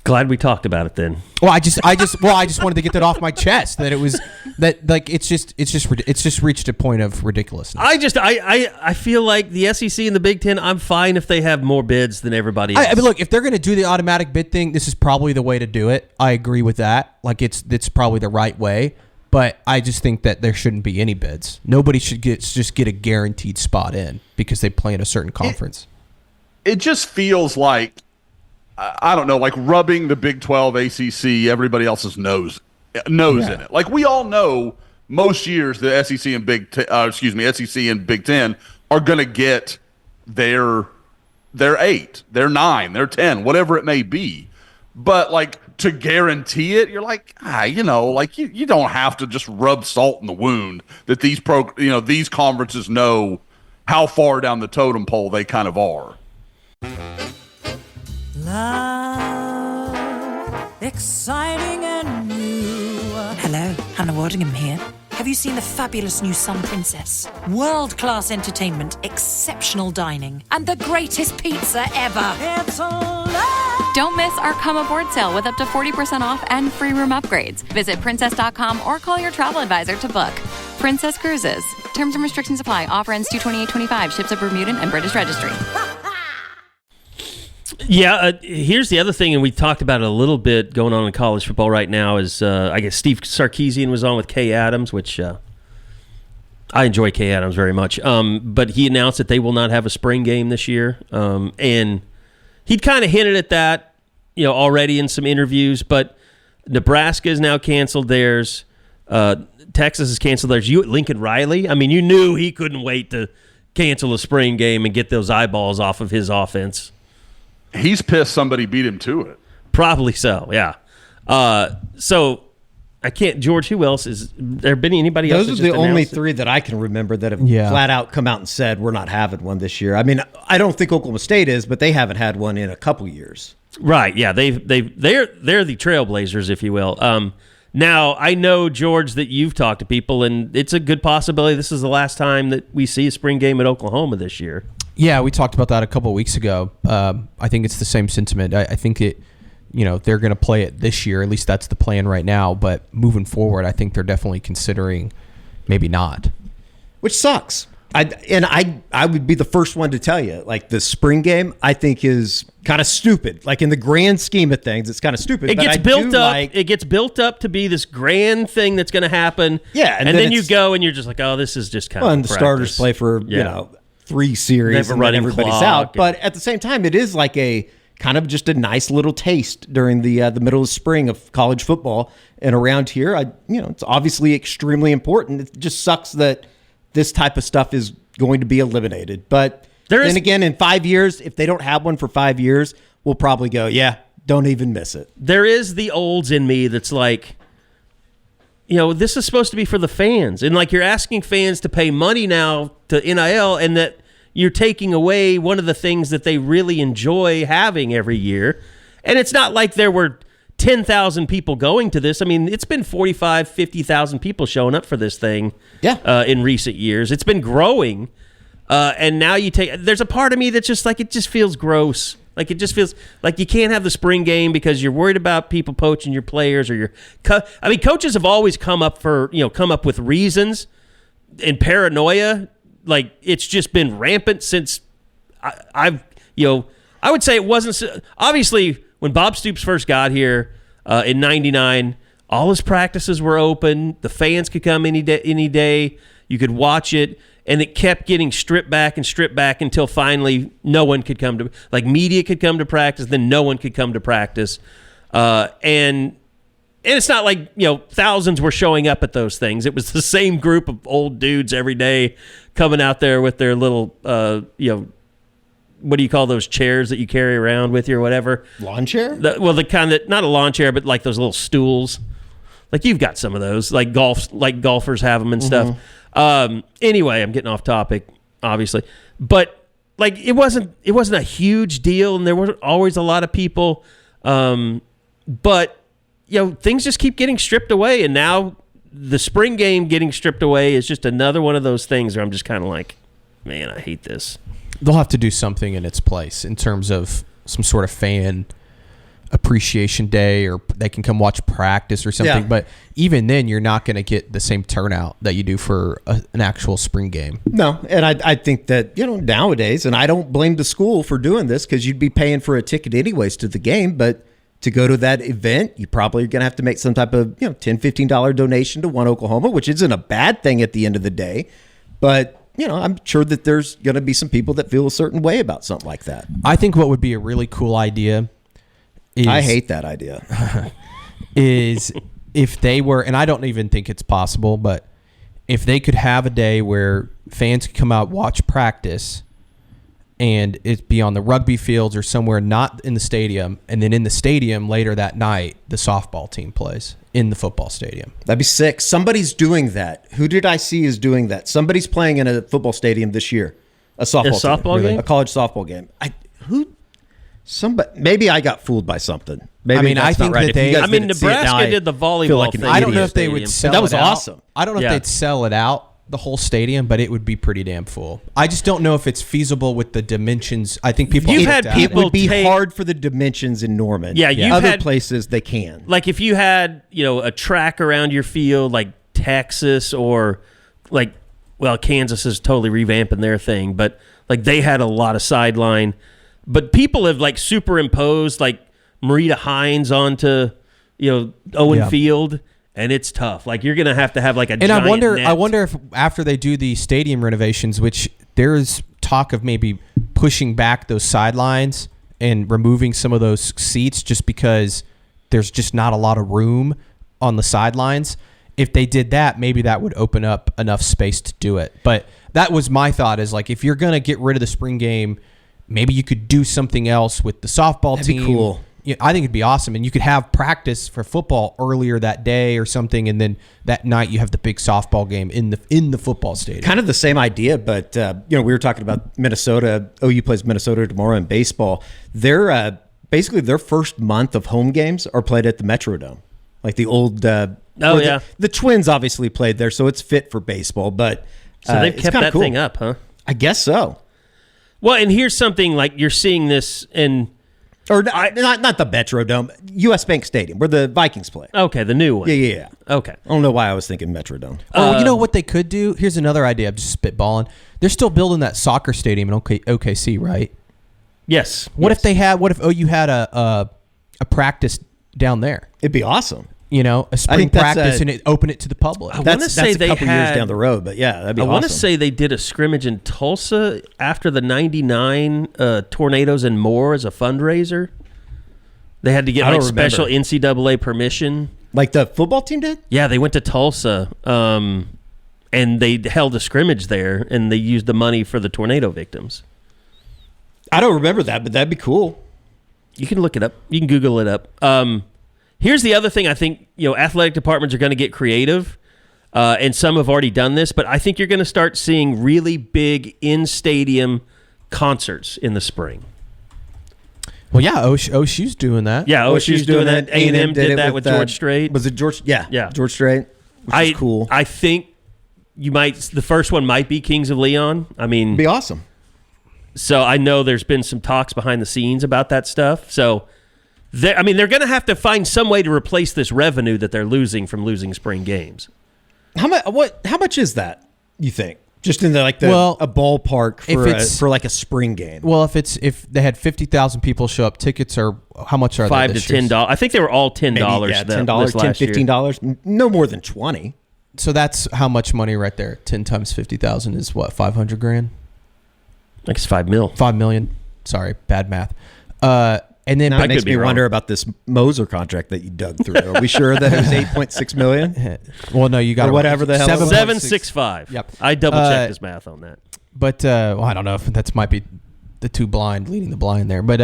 Glad we talked about it then. Well, I just wanted to get that off my chest. That it was that, like, it's just reached a point of ridiculousness. I feel like the SEC and the Big Ten, I'm fine if they have more bids than everybody else. I mean, look, if they're going to do the automatic bid thing, this is probably the way to do it. I agree with that. Like, it's probably the right way. But I just think that there shouldn't be any bids. Nobody should just get a guaranteed spot in because they play in a certain conference. It just feels like, I don't know, like rubbing the Big 12, ACC, everybody else's nose in it. Like, we all know most years the SEC and SEC and Big 10 are going to get their 8, their 9, their 10, whatever it may be. But, like, to guarantee it, you're like, like you don't have to just rub salt in the wound that these these conferences know how far down the totem pole they kind of are. Love, exciting and new. Hello, Hannah Waddingham here. Have you seen the fabulous new Sun Princess? World-class entertainment, exceptional dining, and the greatest pizza ever. It's alive. Don't miss our Come Aboard sale with up to 40% off and free room upgrades. Visit princess.com or call your travel advisor to book. Princess Cruises. Terms and restrictions apply. Offer ends 2/28/25. Ships of Bermudan and British Registry. Yeah, here's the other thing, and we talked about it a little bit going on in college football right now, is I guess Steve Sarkisian was on with Kay Adams, which I enjoy Kay Adams very much. But he announced that they will not have a spring game this year. And he'd kind of hinted at that, already in some interviews, but Nebraska has now canceled theirs. Texas has canceled theirs. Lincoln Riley, I mean, you knew he couldn't wait to cancel a spring game and get those eyeballs off of his offense. He's pissed somebody beat him to it. Probably so, yeah. So I can't. George, who else is there? Been anybody else? Those are the only three that I can remember that have flat out come out and said we're not having one this year. I mean, I don't think Oklahoma State is, but they haven't had one in a couple years. Right? Yeah, they're the trailblazers, if you will. Now I know, George, that you've talked to people, and it's a good possibility this is the last time that we see a spring game at Oklahoma this year. Yeah, we talked about that a couple of weeks ago. I think it's the same sentiment. I think they're going to play it this year. At least that's the plan right now. But moving forward, I think they're definitely considering maybe not. Which sucks. I would be the first one to tell you, like, the spring game, I think is kind of stupid. Like, in the grand scheme of things, it's kind of stupid. It gets built up. It gets built up to be this grand thing that's going to happen. Yeah, and then you go and you're just like, oh, this is just kind of. And the starters play for 3 series and then everybody's out. But at the same time, it is like a kind of just a nice little taste during the middle of spring of college football. And around here, it's obviously extremely important. It just sucks that this type of stuff is going to be eliminated. But then again, in 5 years, if they don't have one for 5 years, we'll probably go, don't even miss it. There is the olds in me that's like, this is supposed to be for the fans. And like, you're asking fans to pay money now to NIL, and that you're taking away one of the things that they really enjoy having every year. And it's not like there were 10,000 people going to this. I mean, it's been 45, 50,000 people showing up for this thing in recent years. It's been growing. And now there's a part of me that's just like, it just feels gross. Like, it just feels like you can't have the spring game because you're worried about people poaching your players, or coaches have always come up with reasons and paranoia. Like, it's just been rampant since I would say it wasn't obviously when Bob Stoops first got here in '99. All his practices were open. The fans could come any day. You could watch it. And it kept getting stripped back until finally no one could come to, like, media could come to practice, then no one could come to practice. And it's not like, thousands were showing up at those things. It was the same group of old dudes every day coming out there with their little, what do you call those chairs that you carry around with you or whatever? Lawn chair? The kind that, not a lawn chair, but like those little stools. Like, you've got some of those, like golfers have them and stuff. Anyway, I'm getting off topic, obviously, but like, it wasn't a huge deal, and there weren't always a lot of people. But things just keep getting stripped away, and now the spring game getting stripped away is just another one of those things where I'm just kind of like, man, I hate this. They'll have to do something in its place in terms of some sort of fan appreciation day, or they can come watch practice or something. But even then, you're not going to get the same turnout that you do for an actual spring game. No, and I think that nowadays, and I don't blame the school for doing this, because you'd be paying for a ticket anyways to the game, but to go to that event, you probably are going to have to make some type of $10, $15 donation to One Oklahoma, which isn't a bad thing at the end of the day. But I'm sure that there's going to be some people that feel a certain way about something like that. I think what would be a really cool idea I hate that idea. Is if they were, and I don't even think it's possible, but if they could have a day where fans could come out, watch practice, and it be on the rugby fields or somewhere not in the stadium, and then in the stadium later that night, the softball team plays in the football stadium. That'd be sick. Somebody's doing that. Who did I see is doing that? Somebody's playing in a football stadium this year. A softball game? A college softball game. Maybe I got fooled by something. Maybe I mean, that's I think not right. that If you they. guys didn't see it, now Nebraska did the volleyball feel like an thing. I don't idiot. know if they would sell That was it out. awesome. I don't know if they'd sell it out, the whole stadium, but it would be pretty damn full. I just don't know if it's feasible with the dimensions. I think people. You've have had looked at people It would be take- hard for the dimensions in Norman. Yeah, you've other had- places they can. Like if you had, a track around your field like Texas or Kansas is totally revamping their thing, but like they had a lot of sideline. But people have like superimposed like Marita Hines onto, Owen Field, and it's tough. Like you're gonna have like a And giant I net. wonder if after they do the stadium renovations, which there is talk of maybe pushing back those sidelines and removing some of those seats just because there's just not a lot of room on the sidelines. If they did that, maybe that would open up enough space to do it. But that was my thought, is like if you're gonna get rid of the spring game, maybe you could do something else with the softball That'd team. be cool. Yeah, I think it'd be awesome, and you could have practice for football earlier that day or something, and then that night you have the big softball game in the football stadium. Kind of the same idea, but we were talking about Minnesota. OU plays Minnesota tomorrow in baseball. They're basically their first month of home games are played at the Metrodome, like the old. The Twins obviously played there, so it's fit for baseball. But So they've it's kept kinda that cool. thing up, huh? I guess so. Well, and here's something like you're seeing this in. Or not the Metrodome, U.S. Bank Stadium, where the Vikings play. Okay, the new one. Yeah. Okay. I don't know why I was thinking Metrodome. Or you know what they could do? Here's another idea. I'm just spitballing. They're still building that soccer stadium in OKC, right? Yes. What if OU had a practice down there? It'd be awesome. A spring think that's practice and open it to the public. I wanna say that's a they couple years had- down the road, but yeah, that'd be I awesome. want to say they did a scrimmage in Tulsa after the '99 tornadoes and more as a fundraiser. They had to get I like don't special remember. NCAA permission. Like the football team did? Yeah, they went to Tulsa, and they held a scrimmage there, and they used the money for the tornado victims. I don't remember that, but that'd be cool. You can look it up. You can Google it up. Here's the other thing. I think athletic departments are going to get creative, and some have already done this. But I think you're going to start seeing really big in-stadium concerts in the spring. Well, yeah, OSU's doing that. Yeah, OSU's doing that. A&M did that with George Strait. Was it George? Yeah. George Strait, which is cool. I think the first one might be Kings of Leon. I mean, It'd be awesome. So I know there's been some talks behind the scenes about that stuff. So, they're going to have to find some way to replace this revenue that they're losing from losing spring games. How much is that, you think? Just in a ballpark for like a spring game. Well, if they had 50,000 people show up, tickets are how much are $5 they? to $10. I think they were all $10. $10, $15, no more than 20. So that's how much money right there. 10 times 50,000 is what, 500 grand? I think it's $5 million. 5 million. Sorry, bad math. And then Now it makes me wonder about this Moser contract that you dug through. Are we sure that it was $8.6 million? Well, no, you got or whatever the hell. 765. Yep. I double checked his math on that. But I don't know if that might be the two blind leading the blind there. But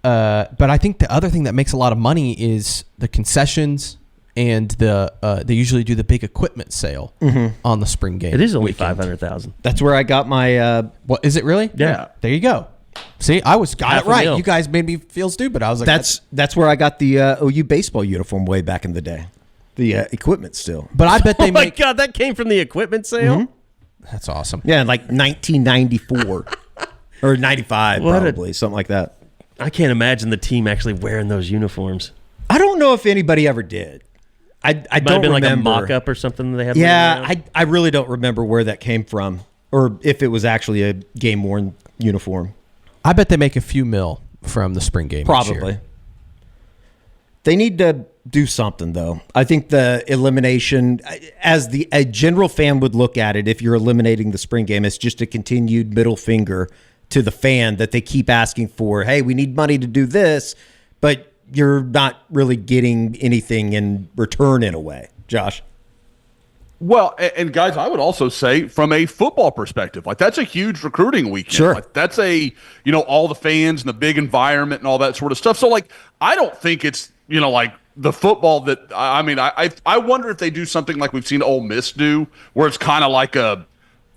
I think the other thing that makes a lot of money is the concessions, and they usually do the big equipment sale on the spring game. It is only $500,000. That's where I got my. What is it really? Yeah. There you go. See, got it right. $500,000. You guys made me feel stupid. I was like, that's where I got the OU baseball uniform way back in the day. The equipment still. But I bet they Oh my make. God, that came from the equipment sale? That's awesome. Yeah, like 1994 or 95, probably something like that. I can't imagine the team actually wearing those uniforms. I don't know if anybody ever did. I Might have don't been remember. like a mock-up or something that they had. Yeah, I really don't remember where that came from, or if it was actually a game-worn uniform. I bet they make a few mil from the spring game. Probably. They need to do something, though. I think the elimination, as a general fan would look at it, if you're eliminating the spring game, it's just a continued middle finger to the fan that they keep asking for. Hey, we need money to do this, but you're not really getting anything in return in a way. Josh? Well, and guys, I would also say from a football perspective, like that's a huge recruiting weekend. Sure. Like that's all the fans and the big environment and all that sort of stuff. So like, I don't think it's, like the football that, I wonder if they do something like we've seen Ole Miss do, where it's kind of like a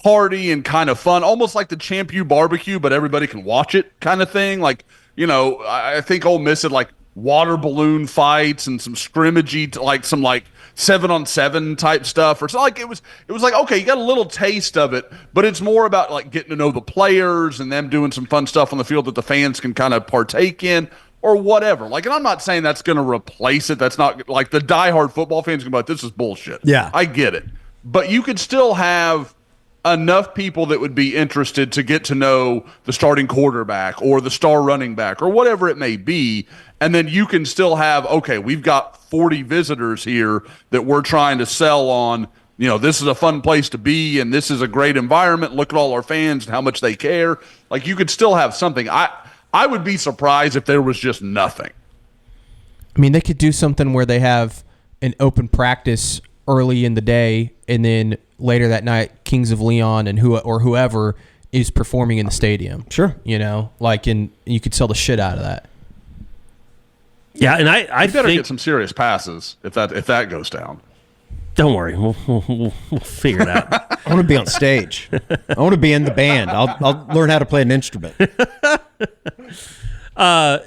party and kind of fun, almost like the Champ U barbecue, but everybody can watch it kind of thing. Like, I think Ole Miss had like water balloon fights and some scrimmagey, like some like 7-on-7 type stuff, or so. Like it was like, okay, you got a little taste of it, but it's more about like getting to know the players and them doing some fun stuff on the field that the fans can kind of partake in or whatever. Like, and I'm not saying that's going to replace it. That's not like the diehard football fans can be like, this is bullshit. Yeah, I get it, but you could still have enough people that would be interested to get to know the starting quarterback or the star running back or whatever it may be. And then you can still have, okay, we've got 40 visitors here that we're trying to sell on, this is a fun place to be and this is a great environment. Look at all our fans and how much they care. Like you could still have something. I would be surprised if there was just nothing. I mean, they could do something where they have an open practice early in the day and then later that night, Kings of Leon and whoever is performing in the stadium. Sure. And you could sell the shit out of that. Yeah, and I better think, get some serious passes if that goes down. Don't worry, we'll figure it out. I want to be on stage. I want to be in the band. I'll learn how to play an instrument. And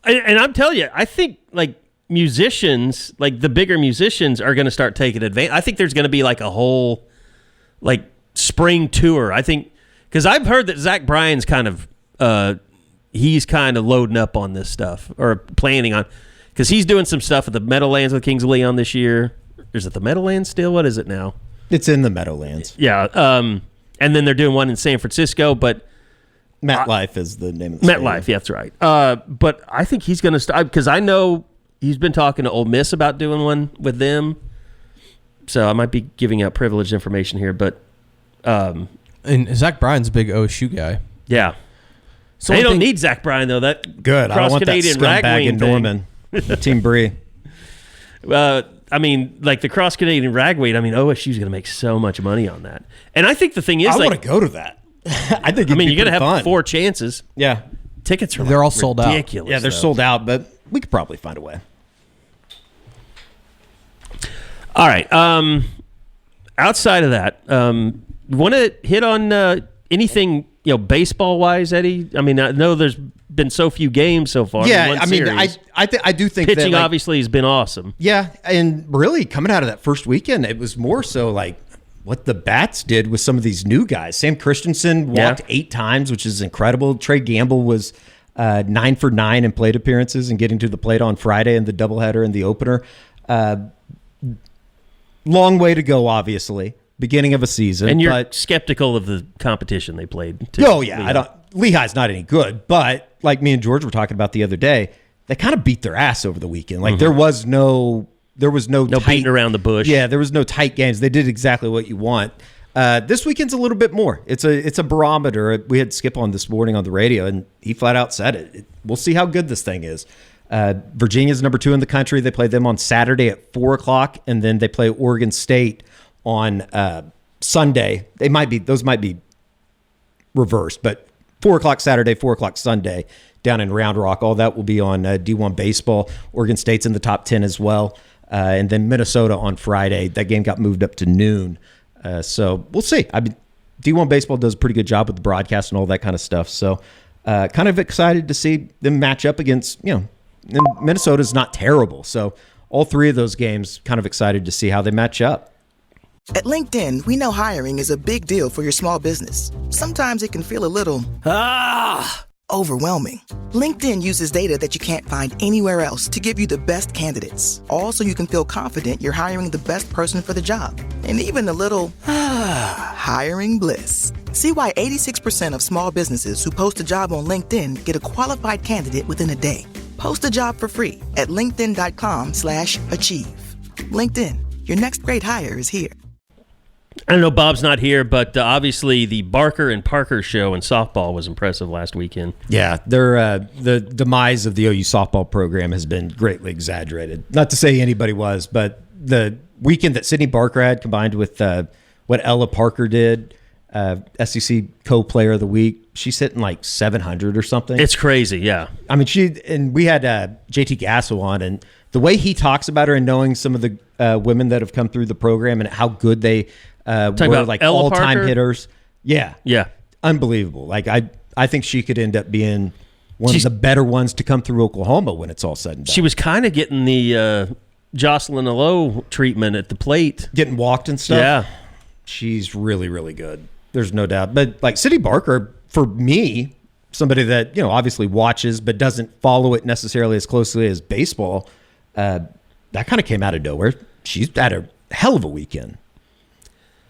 I'm telling you, I think like musicians, like the bigger musicians, are going to start taking advantage. I think there's going to be like a whole like spring tour. I think because I've heard that Zach Bryan's kind of he's kind of loading up on this stuff or planning on, because he's doing some stuff at the Meadowlands with Kings of Leon this year. Is it the Meadowlands still? What is it now? It's in the Meadowlands. Yeah. And then they're doing one in San Francisco, but MetLife is the name of the MetLife, yeah, that's right. But I think he's going to start, because I know he's been talking to Ole Miss about doing one with them. So I might be giving out privileged information here, but and Zach Bryan's a big OSU guy. Yeah. So they don't need Zach Bryan though. That good. I don't want that scumbag in Norman. Team Bree. I mean, like the cross Canadian ragweed. I mean, OSU's going to make so much money on that. And I think the thing is, I want to go to that. I think. You're going to have fun. 4 chances. Yeah, tickets are they're all sold out. Ridiculous. Yeah, they're sold out, but we could probably find a way. All right. Outside of that, want to hit on anything baseball wise, Eddie? I mean, I know there's been so few games so far. Yeah, I mean, I do think pitching that, obviously has been awesome. Yeah, and really coming out of that first weekend, it was more so like what the bats did with some of these new guys. Sam Christensen walked 8 times, which is incredible. Trey Gamble was 9 for 9 in plate appearances and getting to the plate on Friday in the doubleheader and the opener. Long way to go, obviously. Beginning of a season, and you're skeptical of the competition they played. Oh yeah, Lehigh's not any good, but like me and George were talking about the other day, they kind of beat their ass over the weekend. Like there was no tight, beating around the bush. Yeah, there was no tight games. They did exactly what you want. This weekend's a little bit more. It's a barometer. We had Skip on this morning on the radio, and he flat out said it. We'll see how good this thing is. Virginia's number 2 in the country. They play them on Saturday at 4:00, and then they play Oregon State on Sunday. Those might be reversed, but 4:00 Saturday, 4:00 Sunday down in Round Rock. All that will be on D1 baseball. Oregon State's in the top 10 as well. And then Minnesota on Friday. That game got moved up to noon. So we'll see. I mean, D1 baseball does a pretty good job with the broadcast and all that kind of stuff. So kind of excited to see them match up against, and Minnesota's not terrible. So all 3 of those games, kind of excited to see how they match up. At LinkedIn, we know hiring is a big deal for your small business. Sometimes it can feel a little overwhelming. LinkedIn uses data that you can't find anywhere else to give you the best candidates, all so you can feel confident you're hiring the best person for the job. And even a little hiring bliss. See why 86% of small businesses who post a job on LinkedIn get a qualified candidate within a day. Post a job for free at linkedin.com/achieve. LinkedIn, your next great hire is here. I know Bob's not here, but obviously the Barker and Parker show in softball was impressive last weekend. Yeah, the demise of the OU softball program has been greatly exaggerated. Not to say anybody was, but the weekend that Sydney Barker had combined with what Ella Parker did, SEC co-player of the week, she's hitting like 700 or something. It's crazy, yeah. I mean, we had JT Gasso on, and the way he talks about her and knowing some of the women that have come through the program and how good they were, like all-time hitters. Yeah. Unbelievable. Like I think she could end up being one of the better ones to come through Oklahoma when it's all said and done. She was kind of getting the Jocelyn Alo treatment at the plate. Getting walked and stuff. Yeah. She's really, really good. There's no doubt. But like Sydney Barker, for me, somebody that, obviously watches but doesn't follow it necessarily as closely as baseball, that kind of came out of nowhere. She's had a hell of a weekend.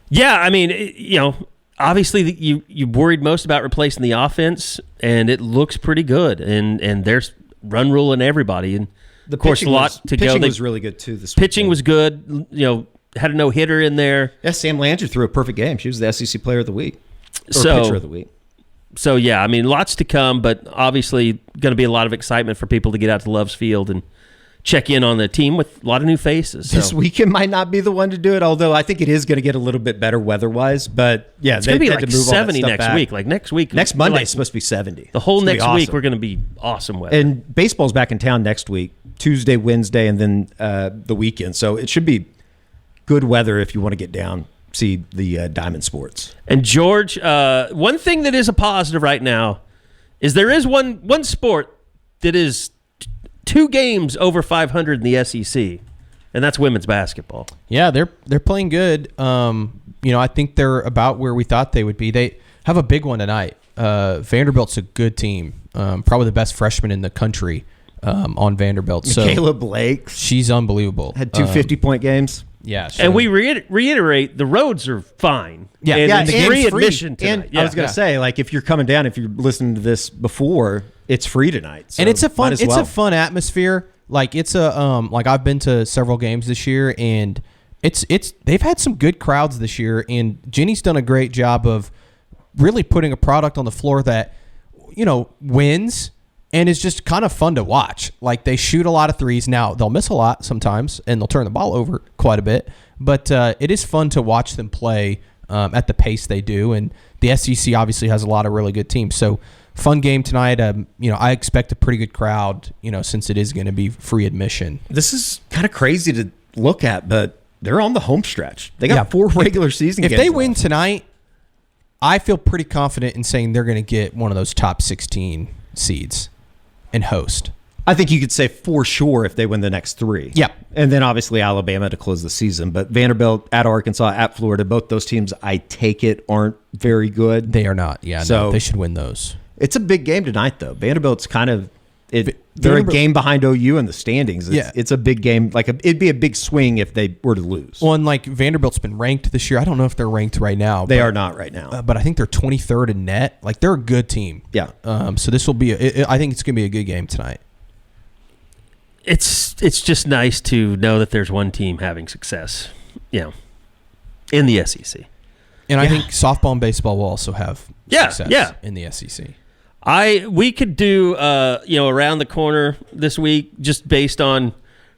Yeah, I mean, obviously you worried most about replacing the offense, and it looks pretty good. And there's run rule in everybody. And of course, a lot to go. Pitching was really good too this Pitching weekend. was good. Had a no-hitter in there. Yeah, Sam Landry threw a perfect game. She was the SEC Player of the Week. Pitcher of the Week. So, yeah, I mean, lots to come, but obviously going to be a lot of excitement for people to get out to Love's Field and check in on the team with a lot of new faces. This weekend might not be the one to do it, although I think it is going to get a little bit better weather-wise. But, yeah, it's going to be like 70 next week. Like next week. Next Monday is supposed to be 70. The whole next week we're going to be awesome weather. And baseball's back in town next week, Tuesday, Wednesday, and then the weekend. So it should be good weather if you want to get down, see the Diamond Sports. And George, one thing that is a positive right now is there is one sport that is 2 games over 500 in the SEC, and that's women's basketball. Yeah, they're playing good. I think they're about where we thought they would be. They have a big one tonight. Vanderbilt's a good team, probably the best freshman in the country on Vanderbilt. Michaela Blake, she's unbelievable. Had 2 50-point games. Yeah, and we reiterate the roads are fine. Yeah, and it's free free admission tonight. And I was going to say, like, if you're coming down, if you're listening to this before, it's free tonight. So and it's a fun atmosphere. Like it's like I've been to several games this year, and they've had some good crowds this year. And Jenny's done a great job of really putting a product on the floor that wins. And it's just kind of fun to watch. Like, they shoot a lot of threes. Now, they'll miss a lot sometimes, and they'll turn the ball over quite a bit. But it is fun to watch them play at the pace they do. And the SEC obviously has a lot of really good teams. So, fun game tonight. I expect a pretty good crowd, since it is going to be free admission. This is kind of crazy to look at, but they're on the home stretch. They got 4 regular season games. If they win tonight, I feel pretty confident in saying they're going to get one of those top 16 seeds and host. I think you could say for sure if they win the next 3. Yeah. And then obviously Alabama to close the season. But Vanderbilt at Arkansas, at Florida, both those teams, I take it, aren't very good. They are not. Yeah, so no, they should win those. It's a big game tonight, though. Vanderbilt's kind of they're a game behind OU in the standings. It's a big game. Like it'd be a big swing if they were to lose. Well, and like Vanderbilt's been ranked this year. I don't know if they're ranked right now. They are not right now. But I think they're 23rd in net. Like they're a good team. Yeah. So this will be. I think it's going to be a good game tonight. It's just nice to know that there's one team having success, in the SEC. And I think softball and baseball will also have success in the SEC. We could do around the corner this week just based on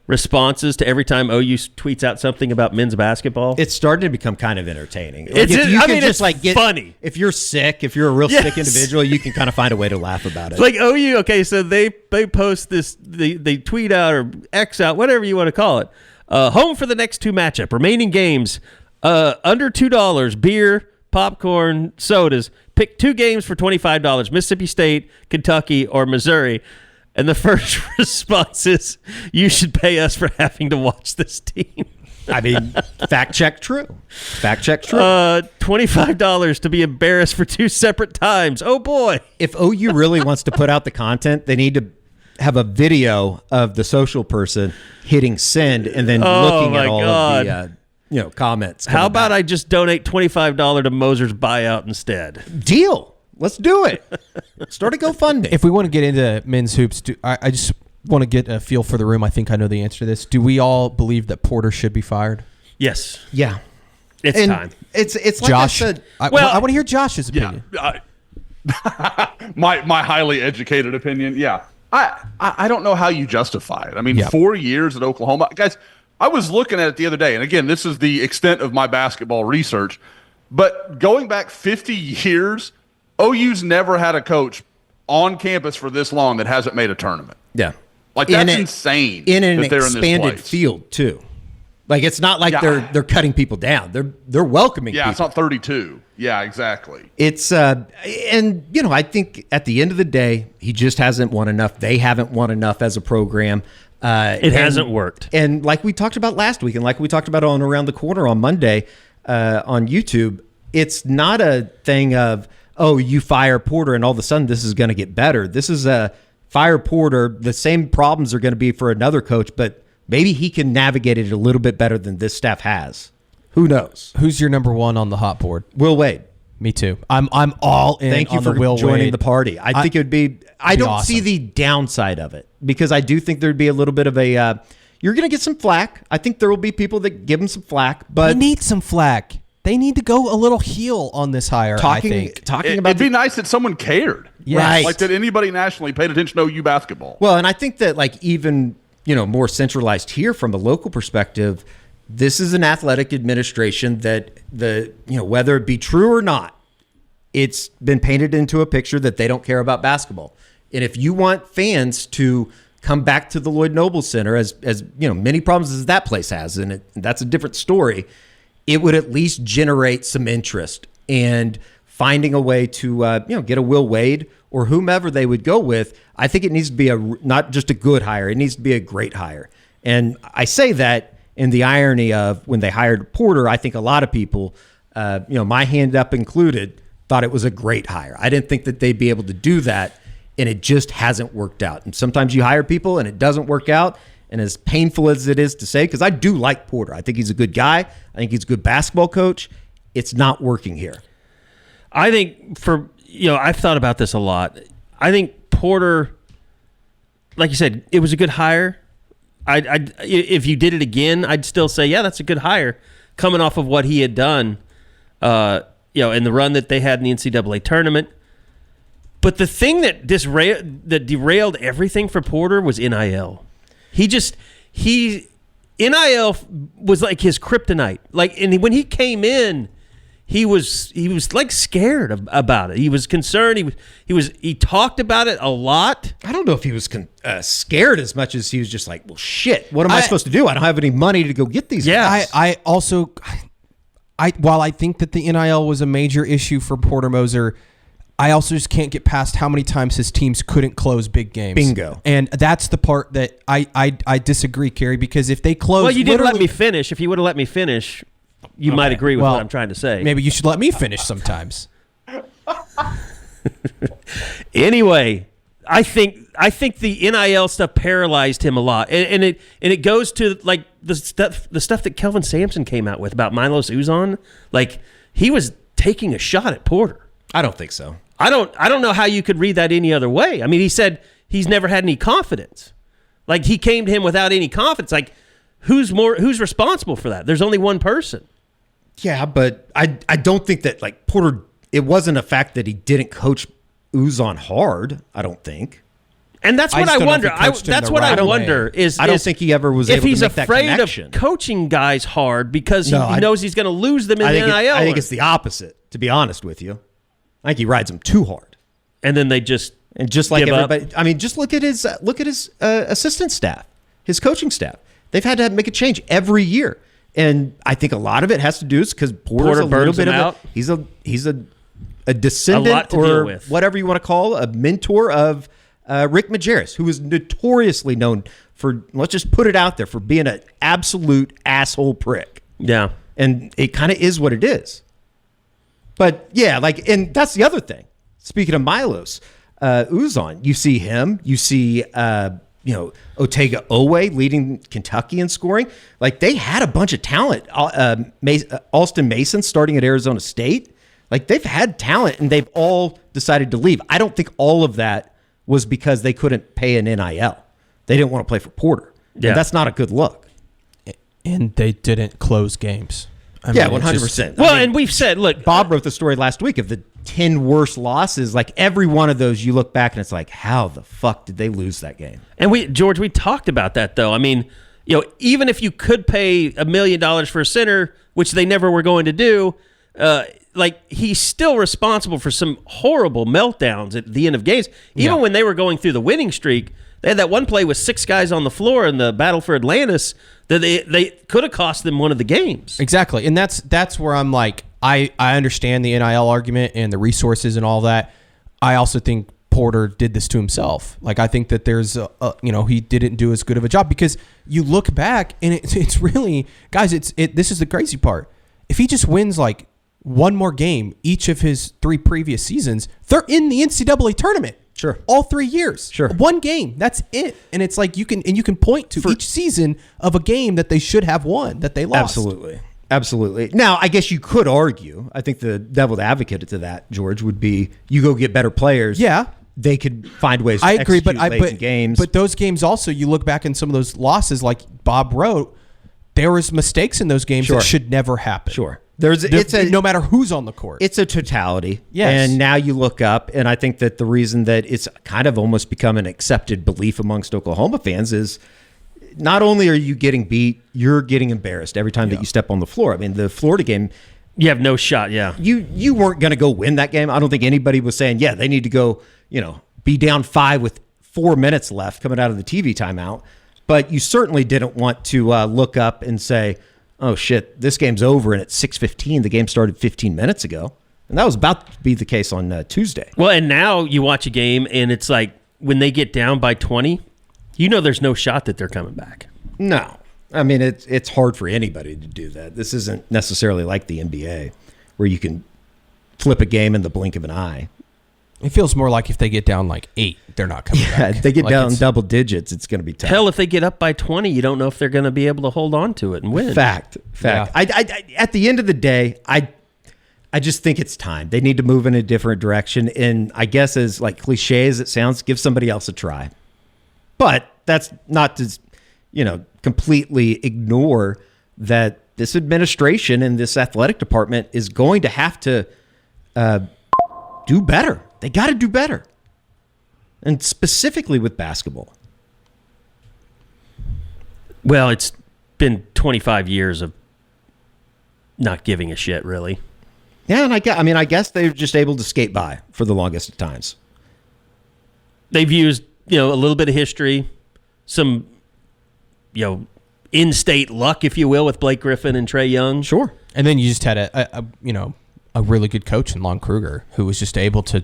responses to every time OU tweets out something about men's basketball. It's starting to become kind of entertaining. It's funny. If you're sick, if you're a real sick individual, you can kind of find a way to laugh about it. Like OU, okay, so they post this, they tweet out or X out, whatever you want to call it. Home for the next 2 matchup. Remaining games, under $2, beer, popcorn, sodas. Pick 2 games for $25, Mississippi State, Kentucky, or Missouri. And the first response is, you should pay us for having to watch this team. I mean, fact check true. Fact check true. $25 to be embarrassed for 2 separate times. Oh, boy. If OU really wants to put out the content, they need to have a video of the social person hitting send and then looking at all of the comments. How about I just donate $25 to Moser's buyout instead? Deal. Let's do it. Start a GoFundMe. If we want to get into men's hoops, I just want to get a feel for the room. I think I know the answer to this. Do we all believe that Porter should be fired? Yes. Yeah. It's time. It's like Josh. I said. I want to hear Josh's opinion. My highly educated opinion. Yeah. I don't know how you justify it. I mean, 4 years at Oklahoma, guys. I was looking at it the other day, and again, this is the extent of my basketball research, but going back 50 years, OU's never had a coach on campus for this long that hasn't made a tournament. Yeah. Like, that's insane. In an that they're expanded in this place. field, too. Like, it's not like they're cutting people down. They're welcoming people. Yeah, it's not 32. Yeah, exactly. It's and I think at the end of the day, he just hasn't won enough. They haven't won enough as a program. It hasn't worked. And like we talked about last week, and like we talked about on Around the Corner on Monday on YouTube, it's not a thing of, oh, you fire Porter and all of a sudden this is going to get better. This is a fire Porter. The same problems are going to be for another coach, but maybe he can navigate it a little bit better than this staff has. Who knows? Who's your number one on the hot board? Will Wade. Me too. I'm all in. Thank you on for the Will joining Wade. the party. I think it would be. I don't awesome. see the downside of it because I do think there'd be a little bit of a. You're going to get some flack. I think there will be people that give him some flack, but they need some flack. They need to go a little heel on this hire. Talking about it'd be nice that someone cared. Yes. Right. Like that anybody nationally paid attention to OU basketball. Well, and I think that like even more centralized here from a local perspective, this is an athletic administration that whether it be true or not, it's been painted into a picture that they don't care about basketball. And if you want fans to come back to the Lloyd Noble Center, as many problems as that place has, and that's a different story, it would at least generate some interest and finding a way to get a Will Wade or whomever they would go with. I think it needs to be not just a good hire, it needs to be a great hire. And I say that in the irony of when they hired Porter, I think a lot of people, my hand up included, thought it was a great hire. I didn't think that they'd be able to do that, and it just hasn't worked out. And sometimes you hire people and it doesn't work out, and as painful as it is to say, because I do like Porter. I think he's a good guy. I think he's a good basketball coach. It's not working here. I think I've thought about this a lot. I think Porter, like you said, it was a good hire. If you did it again, I'd still say, yeah, that's a good hire coming off of what he had done, in the run that they had in the NCAA tournament. But the thing that derailed everything for Porter was NIL. NIL was like his kryptonite. And when he came in, he was like scared about it. He was concerned. He talked about it a lot. I don't know if he was scared as much as he was just like, well, shit, what am I supposed to do? I don't have any money to go get these guys. While I think that the NIL was a major issue for Porter Moser, I also just can't get past how many times his teams couldn't close big games. Bingo. And that's the part that I disagree, Kerry, because if they close... Well, you didn't let me finish. If you would have let me finish, you might agree with what I'm trying to say. Maybe you should let me finish sometimes. Anyway, I think the NIL stuff paralyzed him a lot, and it goes to like the stuff that Kelvin Sampson came out with about Milos Uzon. Like, he was taking a shot at Porter. I don't think so. I don't know how you could read that any other way. I mean, he said he's never had any confidence. Like, he came to him without any confidence. Like, who's responsible for that? There's only one person. Yeah, but I don't think that like Porter. It wasn't a fact that he didn't coach Uzon hard. I don't think. And that's what I wonder. That's what I wonder is I don't think he ever was able to make that connection. If he's afraid of coaching guys hard because he knows he's going to lose them in the NIL. I think it's the opposite, to be honest with you. I think he rides them too hard. And then they just like everybody. I mean, just look at his assistant staff, his coaching staff. They've had to make a change every year. And I think a lot of it has to do is because Porter's a little bit of he's a descendant or whatever you want to call a mentor of Rick Majerus, who was notoriously known for, let's just put it out there, for being an absolute asshole prick. Yeah. And it kind of is what it is. But yeah, and that's the other thing. Speaking of Milos Uzon, you see him, you see Otega Owe leading Kentucky in scoring. Like, they had a bunch of talent. Alston Mason starting at Arizona State. Like, they've had talent, and they've all decided to leave. I don't think all of that was because they couldn't pay an NIL. They didn't want to play for Porter. Yeah. And that's not a good look. And they didn't close games. 100%. Well, and we've said, look, Bob wrote the story last week of the 10 worst losses. Like, every one of those, you look back and it's like, how the fuck did they lose that game? And George, we talked about that though. I mean, even if you could pay $1 million for a center, which they never were going to do, he's still responsible for some horrible meltdowns at the end of games. Even when they were going through the winning streak, they had that one play with 6 guys on the floor in the battle for Atlantis that they could have cost them one of the games. Exactly, and that's where I'm like, I understand the NIL argument and the resources and all that. I also think Porter did this to himself. Like, I think that there's he didn't do as good of a job, because you look back and it's really, guys, this is the crazy part. If he just wins like one more game each of his 3 previous seasons, they're in the NCAA tournament. Sure. All 3 years. Sure. One game. That's it. And it's like you can point to each season of a game that they should have won, that they lost. Absolutely. Now, I guess you could argue, I think the devil's advocate to that, George, would be you go get better players. Yeah. They could find ways to I agree, execute late in games. But those games also, you look back in some of those losses, like Bob wrote, there was mistakes in those games that should never happen. Sure. No matter who's on the court. It's a totality. Yes. And now you look up, and I think that the reason that it's kind of almost become an accepted belief amongst Oklahoma fans is not only are you getting beat, you're getting embarrassed every time that you step on the floor. I mean, the Florida game, you have no shot, yeah. You weren't going to go win that game. I don't think anybody was saying, they need to go, be down 5 with 4 minutes left coming out of the TV timeout. But you certainly didn't want to look up and say, oh, shit, this game's over, and at 6:15, the game started 15 minutes ago. And that was about to be the case on Tuesday. Well, and now you watch a game, and it's like when they get down by 20, there's no shot that they're coming back. No. I mean, it's hard for anybody to do that. This isn't necessarily like the NBA where you can flip a game in the blink of an eye. It feels more like if they get down like 8, they're not coming back. If they get down double digits, it's going to be tough. Hell, if they get up by 20, you don't know if they're going to be able to hold on to it and win. Fact. Yeah. I at the end of the day, I just think it's time. They need to move in a different direction. And I guess as like cliche as it sounds, give somebody else a try. But that's not to, completely ignore that this administration and this athletic department is going to have to do better. They got to do better. And specifically with basketball. Well, it's been 25 years of not giving a shit, really. Yeah, and I guess they're just able to skate by for the longest of times. They've used, a little bit of history, some, in-state luck, if you will, with Blake Griffin and Trae Young. Sure. And then you just had a really good coach in Lon Kruger who was just able to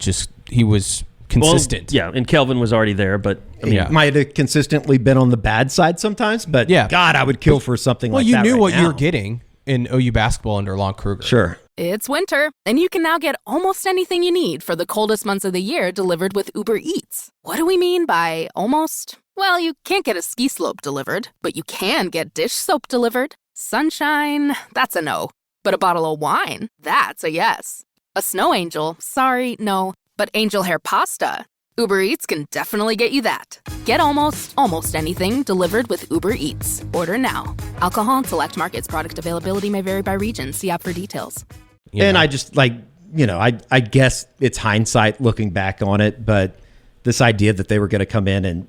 he was consistent. Well, and Kelvin was already there, but he might have consistently been on the bad side sometimes, but God, I would kill for something like that. Well, you knew what you were getting in OU basketball under Lon Kruger. Sure. It's winter, and you can now get almost anything you need for the coldest months of the year delivered with Uber Eats. What do we mean by almost? Well, you can't get a ski slope delivered, but you can get dish soap delivered. Sunshine, that's a no. But a bottle of wine, that's a yes. A snow angel, sorry, no. But angel hair pasta, Uber Eats can definitely get you that. Get almost anything delivered with Uber Eats. Order now. Alcohol and select markets. Product availability may vary by region. See app for details. Yeah. And I just I guess it's hindsight looking back on it, but this idea that they were going to come in and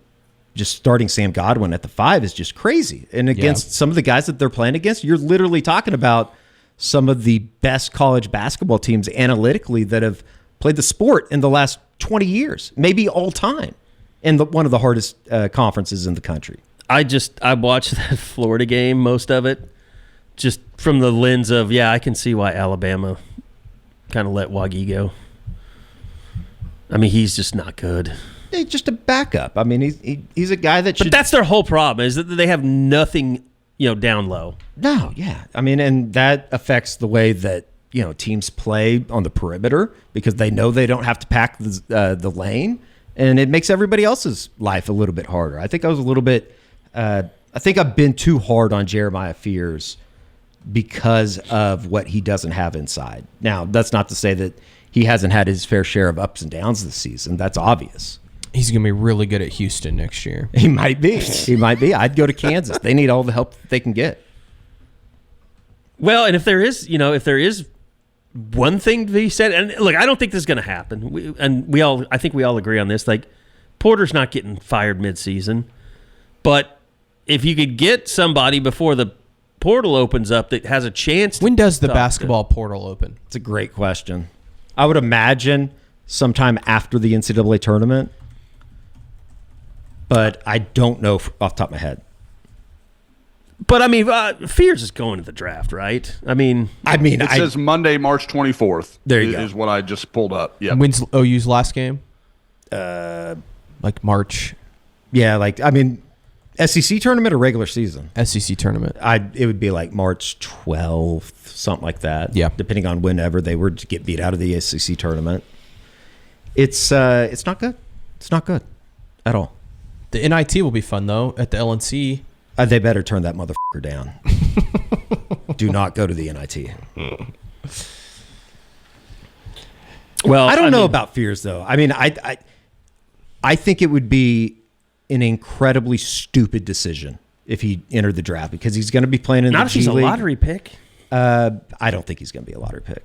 just starting Sam Godwin at the 5 is just crazy. And against some of the guys that they're playing against, you're literally talking about some of the best college basketball teams analytically that have played the sport in the last 20 years, maybe all time, in one of the hardest conferences in the country. I watched that Florida game, most of it, just from the lens of, I can see why Alabama kind of let Waggy go. I mean, he's just not good. He's just a backup. I mean, he's a guy that should... But that's their whole problem, is that they have nothing, down low. No, yeah. I mean, and that affects the way that, teams play on the perimeter because they know they don't have to pack the lane, and it makes everybody else's life a little bit harder. I think I was a little bit... I think I've been too hard on Jeremiah Fears because of what he doesn't have inside. Now, that's not to say that he hasn't had his fair share of ups and downs this season. That's obvious. He's going to be really good at Houston next year. He might be. I'd go to Kansas. They need all the help that they can get. Well, and if there is one thing to be said, and look, I don't think this is going to happen. I think we all agree on this. Like, Porter's not getting fired midseason, but if you could get somebody before the portal opens up that has a chance. When does the basketball portal open? It's a great question. I would imagine sometime after the NCAA tournament, but I don't know off the top of my head. But I mean, Fears is going to the draft, right? I mean, it says Monday, March 24th. There you go. Is what I just pulled up. Yeah. When's OU's last game? Like March. Yeah, SEC tournament or regular season? SEC tournament. It would be like March 12th, something like that. Yeah. Depending on whenever they were to get beat out of the SEC tournament. It's not good. It's not good at all. The NIT will be fun, though, at the LNC. They better turn that motherfucker down. Do not go to the NIT. Well, I don't know about Fears, though. I mean, I think it would be an incredibly stupid decision if he entered the draft because he's going to be playing in the G League. Not if he's a lottery pick. I don't think he's going to be a lottery pick.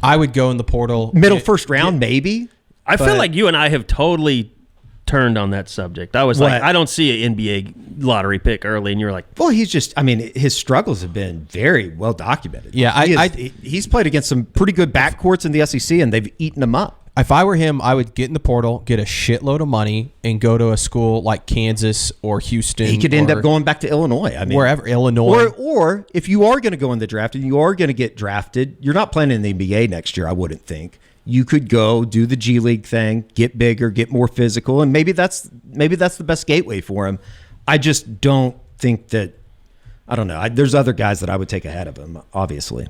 I would go in the portal. Middle first round, maybe. I feel like you and I have totally turned on that subject. I was like, I don't see an NBA lottery pick early, and you're like, well, his struggles have been very well documented. Yeah, he's played against some pretty good backcourts in the SEC, and they've eaten him up. If I were him, I would get in the portal, get a shitload of money, and go to a school like Kansas or Houston. He could end up going back to Illinois. I mean, wherever, Illinois. Or if you are going to go in the draft and you are going to get drafted, you're not playing in the NBA next year, I wouldn't think. You could go do the G League thing, get bigger, get more physical, and maybe that's the best gateway for him. I just don't think that. I don't know. There's other guys that I would take ahead of him, obviously.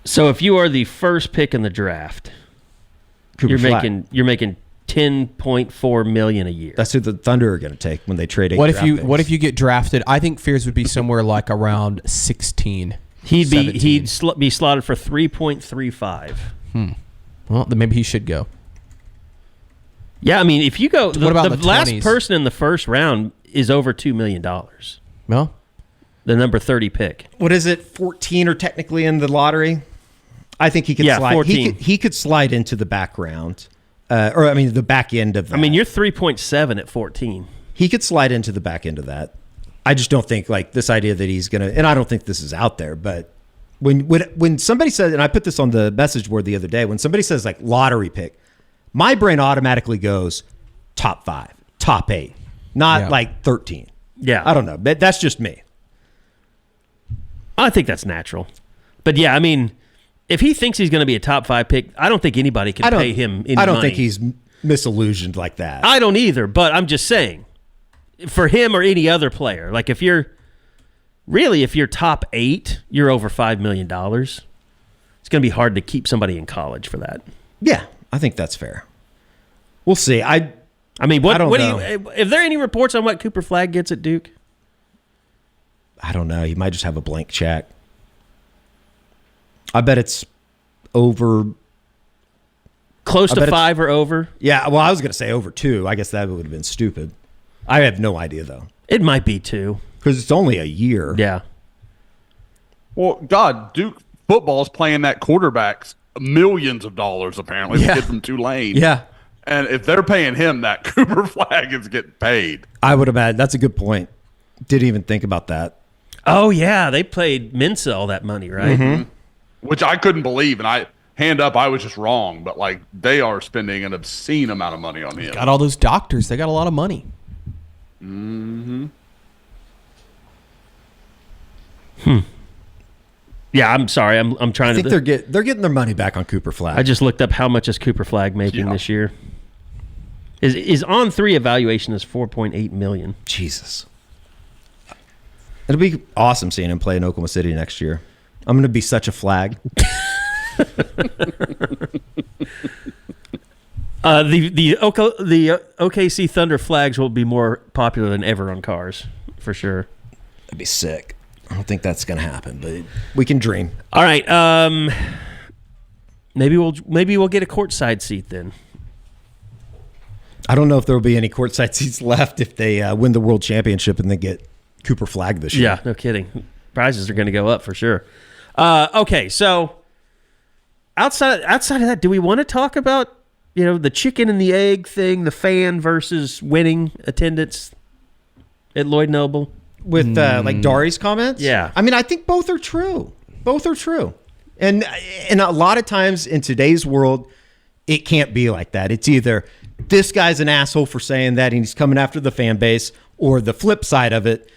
So if you are the first pick in the draft, you're making $10.4 million a year. That's who the Thunder are going to take when they trade. What if you get drafted? I think Fears would be somewhere like around 16. He'd be slotted for 3.35. Well, then maybe he should go. Yeah, I mean, if you go, what about the last person in the first round is over $2 million. Well, the number 30 pick. What is it? 14 are technically in the lottery. I think he could slide. 14. He could slide into the background, the back end of that. I mean, you're 3.7 at 14. He could slide into the back end of that. I just don't think this idea that he's going to, and I don't think this is out there, but when somebody says, and I put this on the message board the other day, when somebody says lottery pick, my brain automatically goes top 5, top 8, not 13. Yeah. I don't know. But that's just me. I think that's natural. But yeah, I mean, if he thinks he's going to be a top 5 pick, I don't think anybody can pay him any money. I don't think he's misillusioned like that. I don't either, but I'm just saying, for him or any other player, if you're top 8, you're over $5 million. It's going to be hard to keep somebody in college for that. Yeah, I think that's fair. We'll see. I mean, I don't know. If there any reports on what Cooper Flagg gets at Duke? I don't know. He might just have a blank check. I bet it's over. Close to 5 or over? Yeah, well, I was going to say over 2. I guess that would have been stupid. I have no idea, though. It might be 2. Because it's only a year. Yeah. Well, God, Duke football's playing that quarterback millions of dollars, apparently, the kid from Tulane. Yeah. And if they're paying him that, Cooper Flagg is getting paid. I would imagine. That's a good point. Didn't even think about that. Oh, yeah. They paid Mensa all that money, right? Mm-hmm. Which I couldn't believe. And hand up, I was just wrong. But, they are spending an obscene amount of money on him. Got all those doctors. They got a lot of money. Mm-hmm. Yeah, I'm sorry. I'm trying to. I think they're getting their money back on Cooper Flagg. I just looked up how much is Cooper Flagg making this year. Is on 3 evaluation is $4.8 million. Jesus. It'll be awesome seeing him play in Oklahoma City next year. I'm going to be such a Flagg. The OKC Thunder flags will be more popular than ever on cars, for sure. That'd be sick. I don't think that's going to happen, but we can dream. All right. Maybe we'll get a courtside seat then. I don't know if there will be any courtside seats left if they win the world championship and then get Cooper Flagg this year. Yeah, no kidding. Prices are going to go up for sure. Okay, so outside of that, do we want to talk about the chicken and the egg thing, the fan versus winning attendance at Lloyd Noble? With like Dari's comments? Yeah. I mean, I think both are true. Both are true. And a lot of times in today's world, it can't be like that. It's either this guy's an asshole for saying that and he's coming after the fan base, or the flip side of it,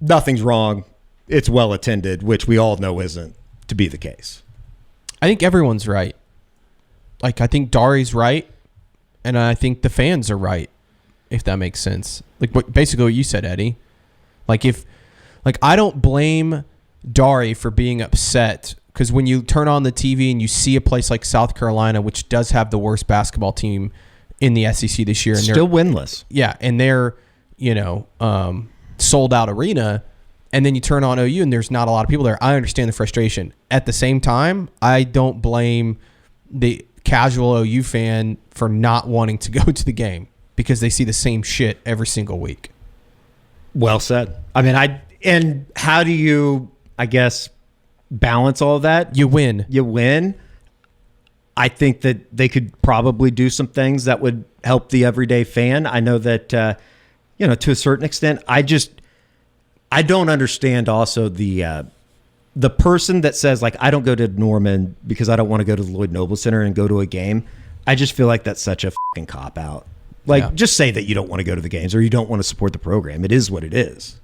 nothing's wrong. It's well attended, which we all know isn't to be the case. I think everyone's right. Like, I think Dari's right, and I think the fans are right, if that makes sense. Like, basically what you said, Eddie. I don't blame Dari for being upset, because when you turn on the TV and you see a place like South Carolina, which does have the worst basketball team in the SEC this year, and still winless. Yeah, and they're, sold out arena, and then you turn on OU and there's not a lot of people there. I understand the frustration. At the same time, I don't blame the casual OU fan for not wanting to go to the game, because they see the same shit every single week. Well said. I mean, and how do you, I guess, balance all of that? You win. I think that they could probably do some things that would help the everyday fan. I know that, to a certain extent, I don't understand also the person that says, like, I don't go to Norman because I don't want to go to the Lloyd Noble Center and go to a game. I just feel like that's such a fucking cop-out. Like, just say that you don't want to go to the games or you don't want to support the program. It is what it is.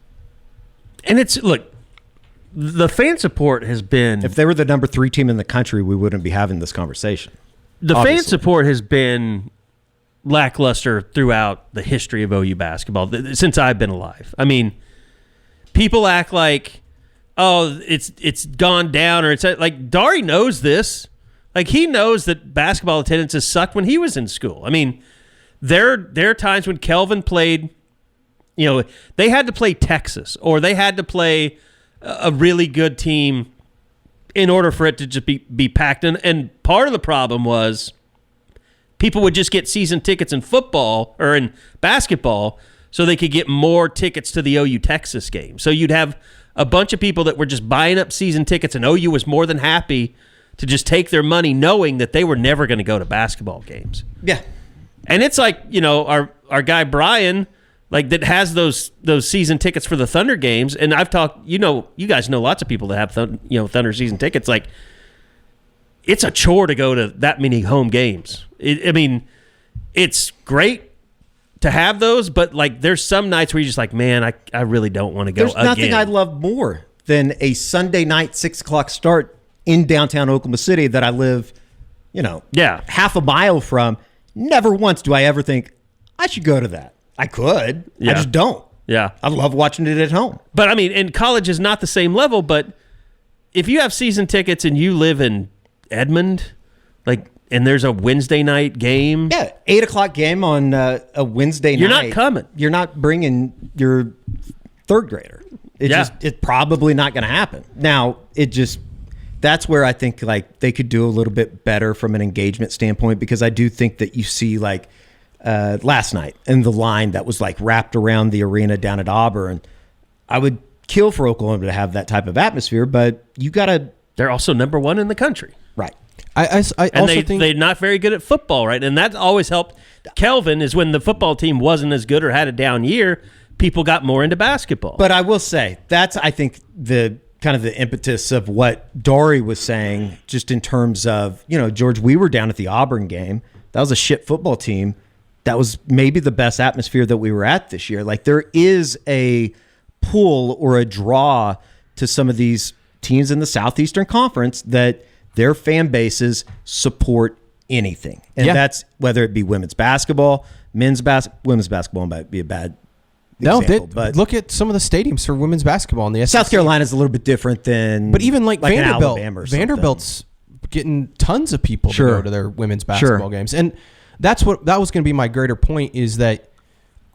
And the fan support has been... If they were the number 3 team in the country, we wouldn't be having this conversation. Fan support has been lackluster throughout the history of OU basketball since I've been alive. I mean, people act like, oh, it's gone down, or it's like, Dari knows this. Like, he knows that basketball attendance has sucked when he was in school. I mean, there are times when Kelvin played, they had to play Texas, or they had to play a really good team in order for it to just be packed. And part of the problem was people would just get season tickets in football or in basketball so they could get more tickets to the OU Texas game. So you'd have a bunch of people that were just buying up season tickets, and OU was more than happy to just take their money knowing that they were never going to go to basketball games. Yeah. And it's like, our guy Brian, like, that has those season tickets for the Thunder games, and I've talked, you guys know lots of people that have Thunder season tickets. Like, it's a chore to go to that many home games. It's great to have those, but like, there's some nights where you're just like, man, I really don't want to go. There's nothing I love more than a Sunday night 6:00 start in downtown Oklahoma City that I live, half a mile from. Never once do I ever think I should go to that. I could. Yeah. I just don't. Yeah. I love watching it at home. But I mean, and college is not the same level, but if you have season tickets and you live in Edmond, and there's a Wednesday night game. Yeah, 8:00 game on a Wednesday night. You're not coming. You're not bringing your third grader. It's probably not going to happen. Now, that's where I think they could do a little bit better from an engagement standpoint, because I do think that you see last night and the line that was wrapped around the arena down at Auburn. I would kill for Oklahoma to have that type of atmosphere, but you got to. They're also number 1 in the country. Right. I also think they're not very good at football, right? And that always helped Kelvin, is when the football team wasn't as good or had a down year, people got more into basketball. But I will say, that's, I think, the kind of the impetus of what Dari was saying, just in terms of, George, we were down at the Auburn game. That was a shit football team. That was maybe the best atmosphere that we were at this year. There is a pull or a draw to some of these teams in the Southeastern Conference that their fan bases support anything. And that's whether it be women's basketball, women's basketball might be a bad example. But look at some of the stadiums for women's basketball in the SEC. South Carolina is a little bit different than, but even Vanderbilt, Alabama or something. Vanderbilt's getting tons of people to go to their women's basketball games. And that was going to be my greater point, is that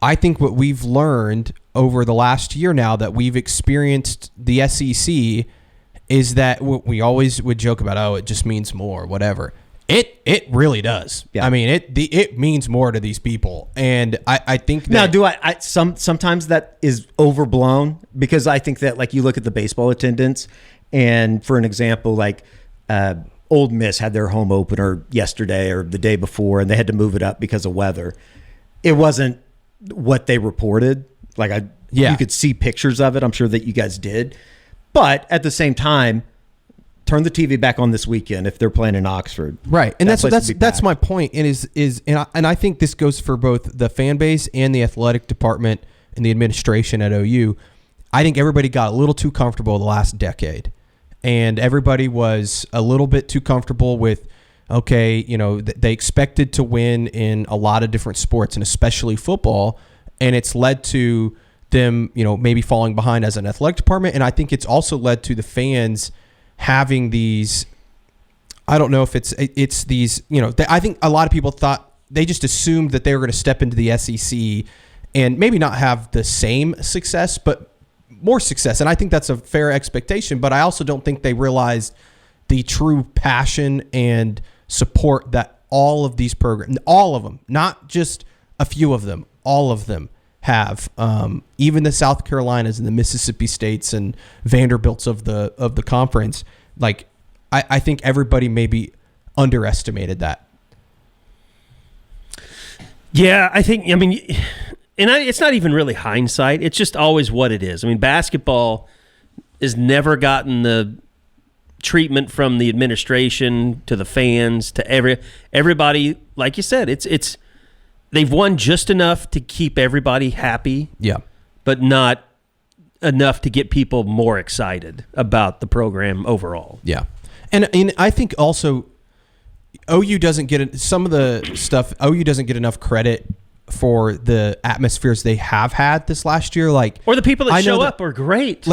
I think what we've learned over the last year now that we've experienced the SEC is that we always would joke about, oh, it just means more, whatever. It really does. Yeah. I mean, it means more to these people, and I think that now sometimes that is overblown, because I think that you look at the baseball attendance, and for an example, Ole Miss had their home opener yesterday or the day before, and they had to move it up because of weather. It wasn't what they reported. Like you could see pictures of it. I'm sure that you guys did. But at the same time, turn the TV back on this weekend if they're playing in Oxford. Right. And that's my point. And I think this goes for both the fan base and the athletic department and the administration at OU. I think everybody got a little too comfortable the last decade. And everybody was a little bit too comfortable with, okay, they expected to win in a lot of different sports and especially football. And it's led to them, maybe falling behind as an athletic department. And I think it's also led to the fans having these, I don't know if it's these, I think a lot of people thought, they just assumed that they were going to step into the SEC and maybe not have the same success, but more success. And I think that's a fair expectation, but I also don't think they realized the true passion and support that all of these programs, all of them, not just a few of them, all of them have. Even the South Carolinas and the Mississippi States and Vanderbilts of the conference. Like, I think everybody maybe underestimated that. Yeah, it's not even really hindsight. It's just always what it is. I mean, basketball has never gotten the treatment from the administration to the fans to everybody. Like you said, it's they've won just enough to keep everybody happy. Yeah, but not enough to get people more excited about the program overall. Yeah, and I think also OU doesn't get some of the stuff. OU doesn't get enough credit for the atmospheres they have had this last year, or the people that show up are great.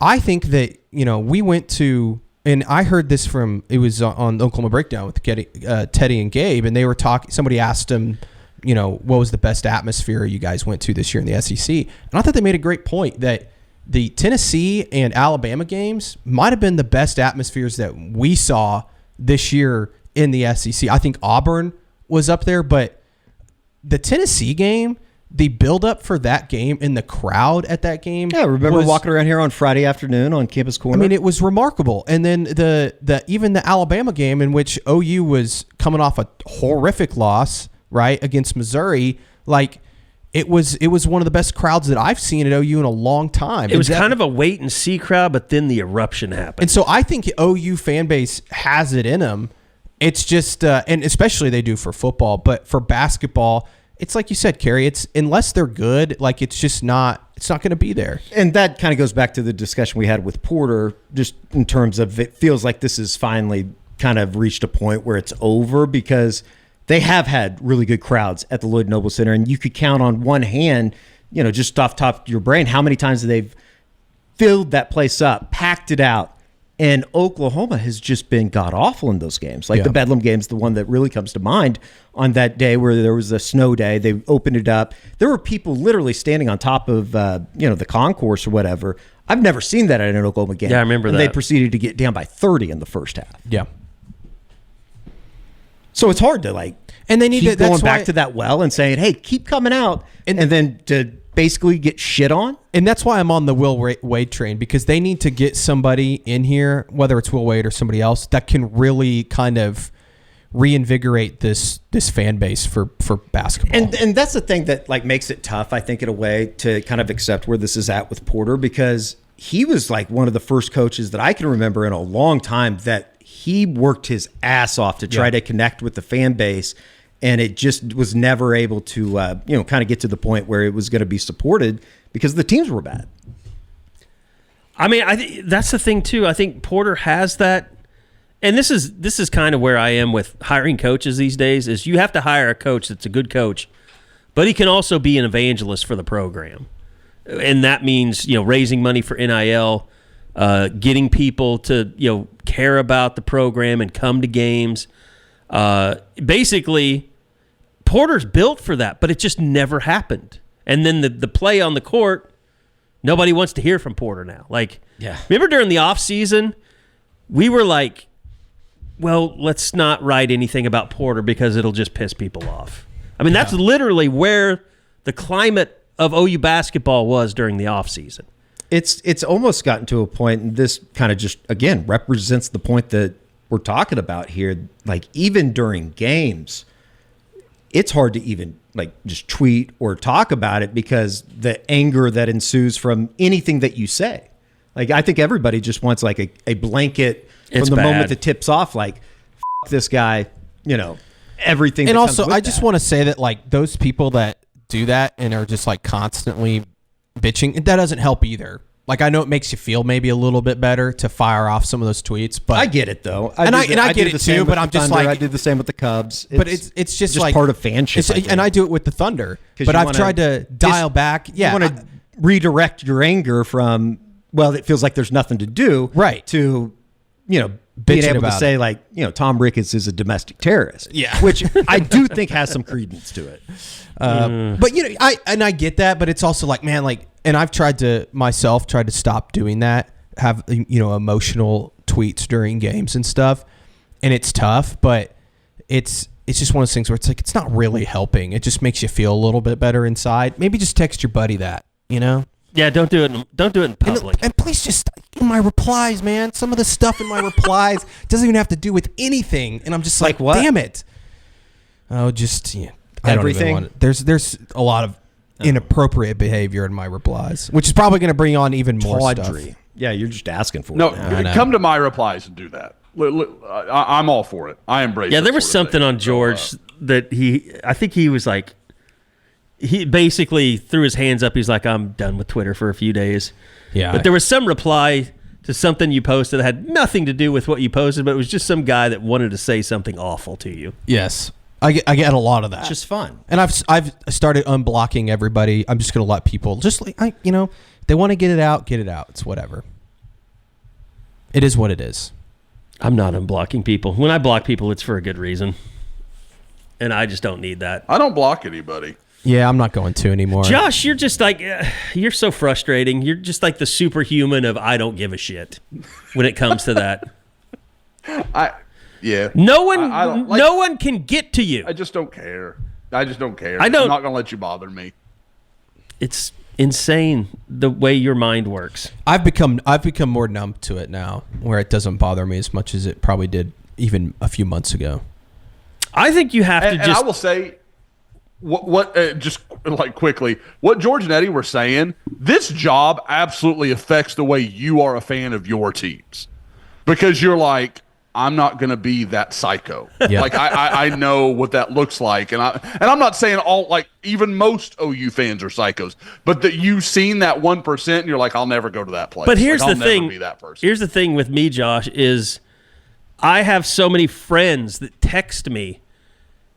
I think that we went to, and I heard this from, it was on Oklahoma Breakdown with Teddy and Gabe, and they were talking. Somebody asked him, what was the best atmosphere you guys went to this year in the SEC? And I thought they made a great point that the Tennessee and Alabama games might have been the best atmospheres that we saw this year in the SEC. I think Auburn was up there, but the Tennessee game, the build-up for that game and the crowd at that game. Yeah, remember walking around here on Friday afternoon on Campus Corner? I mean, it was remarkable. And then even the Alabama game, in which OU was coming off a horrific loss, right, against Missouri, it was one of the best crowds that I've seen at OU in a long time. It was kind of a wait-and-see crowd, but then the eruption happened. And so I think OU fan base has it in them. It's just, and especially they do for football, but for basketball, it's like you said, Kerry, it's unless they're good, it's just not, it's not going to be there. And that kind of goes back to the discussion we had with Porter, just in terms of it feels like this has finally kind of reached a point where it's over, because they have had really good crowds at the Lloyd Noble Center, and you could count on one hand, just off the top of your brain, how many times they've filled that place up, packed it out. And Oklahoma has just been god-awful in those games. The Bedlam game's the one that really comes to mind on that day where there was a snow day. They opened it up. There were people literally standing on top of, the concourse or whatever. I've never seen that at an Oklahoma game. Yeah, I remember that. They proceeded to get down by 30 in the first half. Yeah. So it's hard to, and they need keep going back to that well and saying, hey, keep coming out, and then to basically get shit on. And that's why I'm on the Will Wade train, because they need to get somebody in here, whether it's Will Wade or somebody else, that can really kind of reinvigorate this fan base for basketball. And that's the thing that makes it tough, I think, in a way, to kind of accept where this is at with Porter, because he was one of the first coaches that I can remember in a long time that he worked his ass off to try to connect with the fan base. And it just was never able to, kind of get to the point where it was going to be supported because the teams were bad. I mean, I think that's the thing too. I think Porter has that, and this is kind of where I am with hiring coaches these days. Is you have to hire a coach that's a good coach, but he can also be an evangelist for the program, and that means raising money for NIL, getting people to care about the program and come to games. Basically, Porter's built for that, but it just never happened. And then the play on the court, nobody wants to hear from Porter now. Remember during the off season, we were like, well, let's not write anything about Porter because it'll just piss people off. I mean, that's literally where the climate of OU basketball was during the off season. It's almost gotten to a point, and this kind of just, again, represents the point that we're talking about here. Like, even during games, it's hard to even like just tweet or talk about it because the anger that ensues from anything that you say. Like, I think everybody just wants like a blanket from the moment the tip's off, like, F this guy, everything. And also, I just just want to say that like those people that do that and are just like constantly bitching, that doesn't help either. Like, I know it makes you feel maybe a little bit better to fire off some of those tweets, but I get it though. I get it too. But I'm just like, I did the same with the Cubs. But it's just like part of fanship, and I do it with the Thunder. But I've tried to dial back. Yeah, you want to redirect your anger from, well, it feels like there's nothing to do, right? To being able to say like, Tom Ricketts is a domestic terrorist. Yeah, which I do think has some credence to it. But I get that, but it's also like, man, like, and I've tried to stop doing that, have emotional tweets during games and stuff, and it's tough, but it's just one of those things where it's like, it's not really helping. It just makes you feel a little bit better inside. Maybe just text your buddy that, Yeah, don't do it. Don't do it in public. And please just in my replies, man. Some of the stuff in my replies doesn't even have to do with anything, and I'm just like, what? Damn it! Oh, just I don't even want it. There's a lot of inappropriate behavior in my replies, which is probably going to bring on even more stuff. Yeah, you're just asking for no, it. No, come to my replies and do that. I'm all for it. I embrace. Yeah, there was something on George that I think he was like. He basically threw his hands up. He's like, I'm done with Twitter for a few days. Yeah. But there was some reply to something you posted that had nothing to do with what you posted, but it was just some guy that wanted to say something awful to you. Yes. I get a lot of that. It's just fun. And I've started unblocking everybody. I'm just going to let people just like, they want to get it out. It's whatever. It is what it is. I'm not unblocking people. When I block people, it's for a good reason. And I just don't need that. I don't block anybody. Yeah, I'm not going to anymore. Josh, you're just like, you're so frustrating. You're just like the superhuman of I don't give a shit when it comes to that. Yeah. No one can get to you. I just don't care. I'm not going to let you bother me. It's insane the way your mind works. I've become more numb to it now, where it doesn't bother me as much as it probably did even a few months ago. I think you have to And I will say, just like quickly, what George and Eddie were saying, this job absolutely affects the way you are a fan of your teams, because you're like, I'm not going to be that psycho. Yeah. Like I know what that looks like, and I'm not saying even most OU fans are psychos, but that you've seen that 1%, and you're like, I'll never go to that place. But here's I'll the thing. never be that person. Here's the thing with me, Josh, is I have so many friends that text me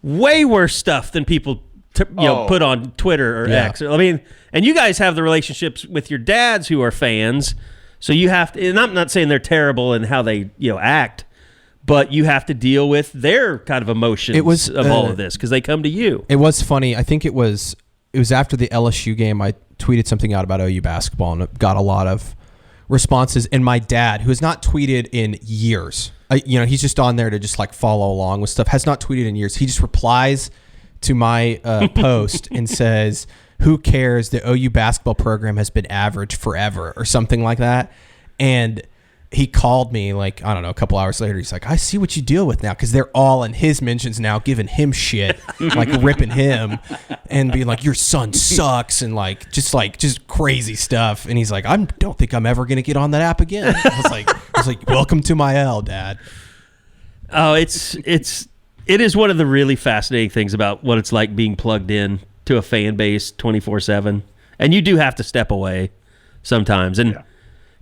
way worse stuff than people put on Twitter or X. I mean, and you guys have the relationships with your dads who are fans, so you have to. And I'm not saying they're terrible in how they act, but you have to deal with their kind of emotions of all of this because they come to you. It was funny. I think it was after the LSU game. I tweeted something out about OU basketball and it got a lot of responses. And my dad, who has not tweeted in years, he's just on there to just like follow along with stuff, has not tweeted in years. He just replies to my post and says, who cares? The OU basketball program has been average forever or something like that. And he called me like, I don't know, a couple hours later. He's like, I see what you deal with now, because they're all in his mentions now giving him shit, like ripping him and being like, your son sucks and just crazy stuff. And he's like, I don't think I'm ever going to get on that app again. I was like, welcome to my L, Dad. Oh, it is one of the really fascinating things about what it's like being plugged in to a fan base 24/7, and you do have to step away sometimes. And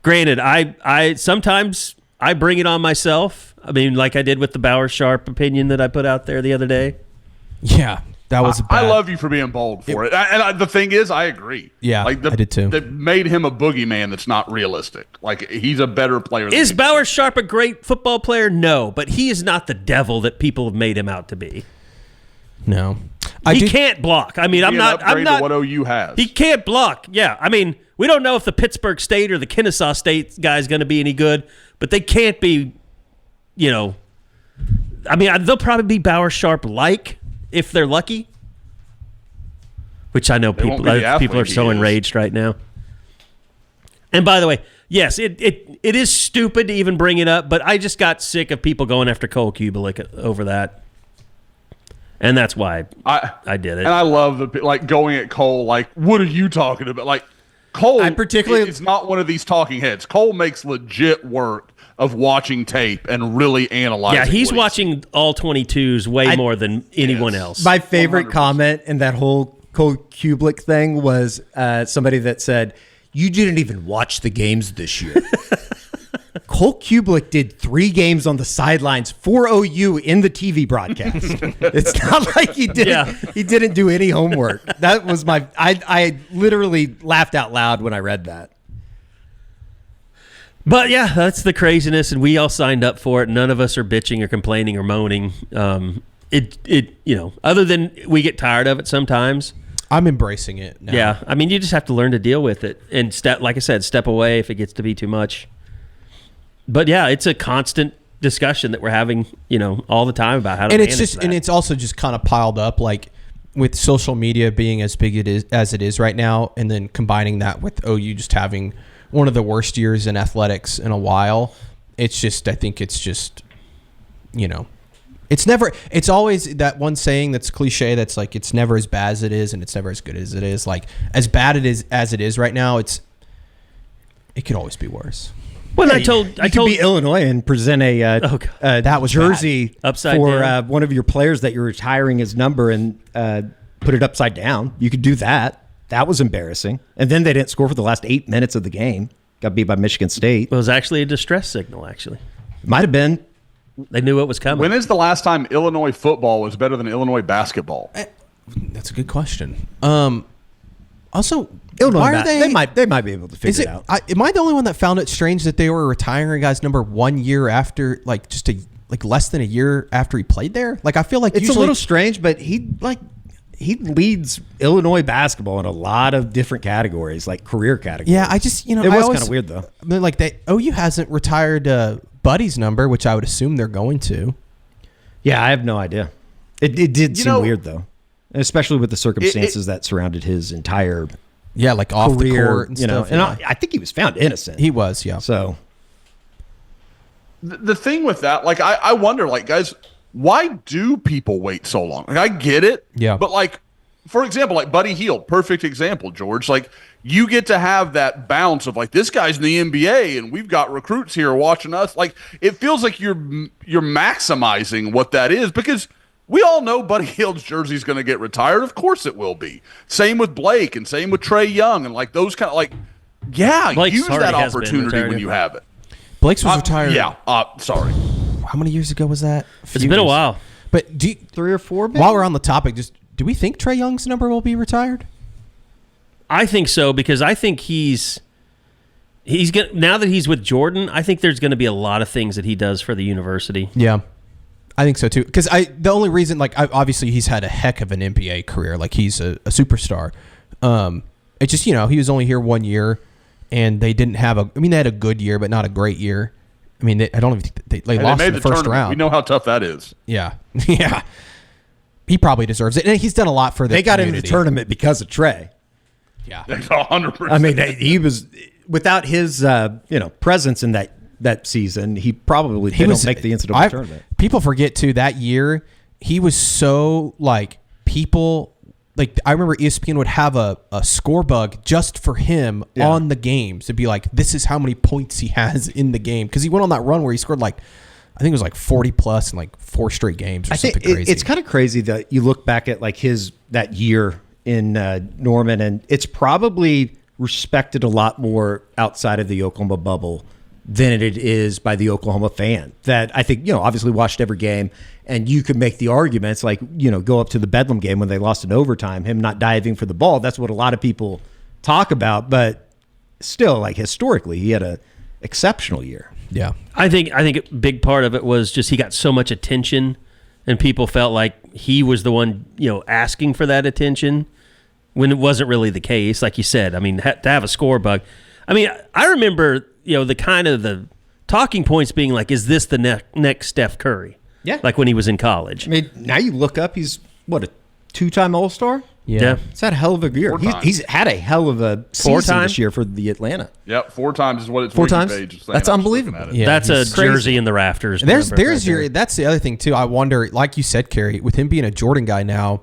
granted, I sometimes I bring it on myself. I mean, like I did with the Bauer Sharp opinion that I put out there the other day. Yeah, that was. I love you for being bold for it. And the thing is, I agree. Yeah, I did too. That made him a boogeyman that's not realistic. Like, he's a better player. Is Bauer Sharp a great football player? No, but he is not the devil that people have made him out to be. No, he can't block. I mean, I'm not. What OU has. He can't block. Yeah, I mean, we don't know if the Pittsburgh State or the Kennesaw State guy is going to be any good, but they can't be. I mean, they'll probably be Bauer Sharp like if they're lucky. Which I know people are so enraged right now. And by the way, yes, it is stupid to even bring it up, but I just got sick of people going after Cole Kubelik over that. And that's why I did it. And I love going at Cole, like, what are you talking about? Like, Cole is not one of these talking heads. Cole makes legit work of watching tape and really analyzing. Yeah, he's watching all 22s way more than anyone else. My favorite 100%. Comment in that whole Cole Kubelik thing was somebody that said, "You didn't even watch the games this year." Cole Kubelik did 3 games on the sidelines for OU in the TV broadcast. It's not like he didn't do any homework. That was I literally laughed out loud when I read that. But yeah, that's the craziness, and we all signed up for it. None of us are bitching or complaining or moaning. Other than we get tired of it sometimes. I'm embracing it now. Yeah, I mean, you just have to learn to deal with it and like I said, step away if it gets to be too much. But yeah, it's a constant discussion that we're having, all the time about how to manage that. And it's also just kind of piled up, like with social media being as big as it is right now, and then combining that with OU just having one of the worst years in athletics in a while. It's just, I think it's just, it's always that one saying that's cliche that's like, it's never as bad as it is and it's never as good as it is. Like, as bad as it is right now, it could always be worse. Well, I told be Illinois and present that was jersey upside for down. One of your players that you're retiring his number and put it upside down. You could do that. That was embarrassing. And then they didn't score for the last 8 minutes of the game. Got beat by Michigan State. It was actually a distress signal. Actually, might have been. They knew it was coming. When is the last time Illinois football was better than Illinois basketball? That's a good question. Also, Illinois, why are they might be able to figure it out. Am I the only one that found it strange that they were retiring a guy's number 1 year after, like, just less than a year after he played there? Like, I feel like it's a little strange, but he leads Illinois basketball in a lot of different categories, like career categories. Yeah, I just, it was kind of weird though. I mean, like, OU hasn't retired Buddy's number, which I would assume they're going to. Yeah, I have no idea. It did seem weird though, especially with the circumstances that surrounded his entire like off career, the court and stuff. And I think he was found innocent. He was, yeah. So the thing with that, like, I wonder, like, guys, why do people wait so long? Like, I get it. Yeah. But, like, for example, like Buddy Hield, perfect example, George. Like, you get to have that bounce of, like, this guy's in the NBA and we've got recruits here watching us. Like, it feels like you're maximizing what that is, because we all know Buddy Hield's jersey's going to get retired. Of course it will be. Same with Blake and same with Trae Young and, like, those kind of, like, Blake's use that already has been opportunity retired. when you have it. Blake's was retired. Sorry. How many years ago was that? It's been a while. But 3 or 4. Maybe? While we're on the topic, do we think Trae Young's number will be retired? I think so, because I think he's gonna, now that he's with Jordan, I think there's going to be a lot of things that he does for the university. Yeah, I think so too. Because the only reason, like, obviously he's had a heck of an NBA career. Like, he's a superstar. It's just, he was only here 1 year, and they didn't have they had a good year, but not a great year. I mean, I don't even think they lost in the first round. We know how tough that is. Yeah. Yeah. He probably deserves it. And he's done a lot for the community. They got into the tournament because of Trae. Yeah. 100%. I mean, he was, without his presence in that season, he probably didn't make the NCAA tournament. People forget too, that year he was so, like, I remember ESPN would have a score bug just for him on the games to be like, this is how many points he has in the game, because he went on that run where he scored, like, I think it was like 40 plus in like 4 straight games or something crazy. It's kind of crazy that you look back at, like, that year in Norman, and it's probably respected a lot more outside of the Oklahoma bubble than it is by the Oklahoma fan that I think, obviously watched every game, and you could make the arguments, like, go up to the Bedlam game when they lost in overtime, him not diving for the ball. That's what a lot of people talk about, but still, like, historically, he had a exceptional year. Yeah. I think a big part of it was just he got so much attention, and people felt like he was the one, asking for that attention when it wasn't really the case. Like you said, I mean, to have a score bug. I mean, I remember, the kind of the talking points being like, is this the next Steph Curry? Yeah. Like when he was in college. I mean, now you look up, he's, a 2-time All-Star? Yeah. He's had a hell of a year. He's had a hell of a season this year for the Atlanta. Yep, 4 times is what it's 4 times. page is saying. That's unbelievable. Yeah, that's a crazy. jersey in the rafters. That's the other thing too. I wonder, like you said, Kerry, with him being a Jordan guy now,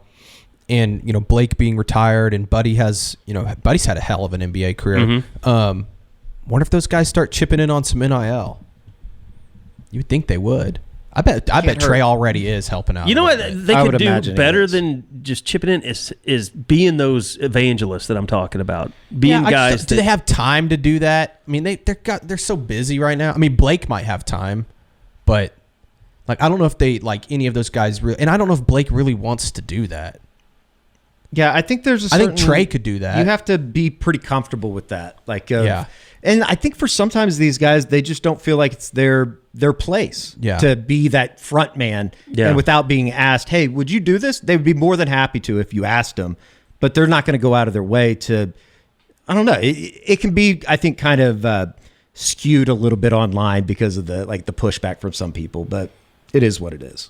and Blake being retired, and Buddy's had a hell of an NBA career. Wonder if those guys start chipping in on some NIL. You would think they would. I bet Trey already is helping out. You know what they could do better than just chipping in is being those evangelists that I'm talking about. Being guys. Do they have time to do that? I mean, they're so busy right now. I mean, Blake might have time, but like I don't know if they like any of those guys really, and I don't know if Blake really wants to do that. Yeah, I think there's I think Trey could do that. You have to be pretty comfortable with that. And I think for sometimes these guys, they just don't feel like it's their place to be that front man. Yeah. And without being asked, hey, would you do this? They would be more than happy to if you asked them. But they're not going to go out of their way to, I don't know. It can be, I think, kind of skewed a little bit online because of the pushback from some people. But it is what it is.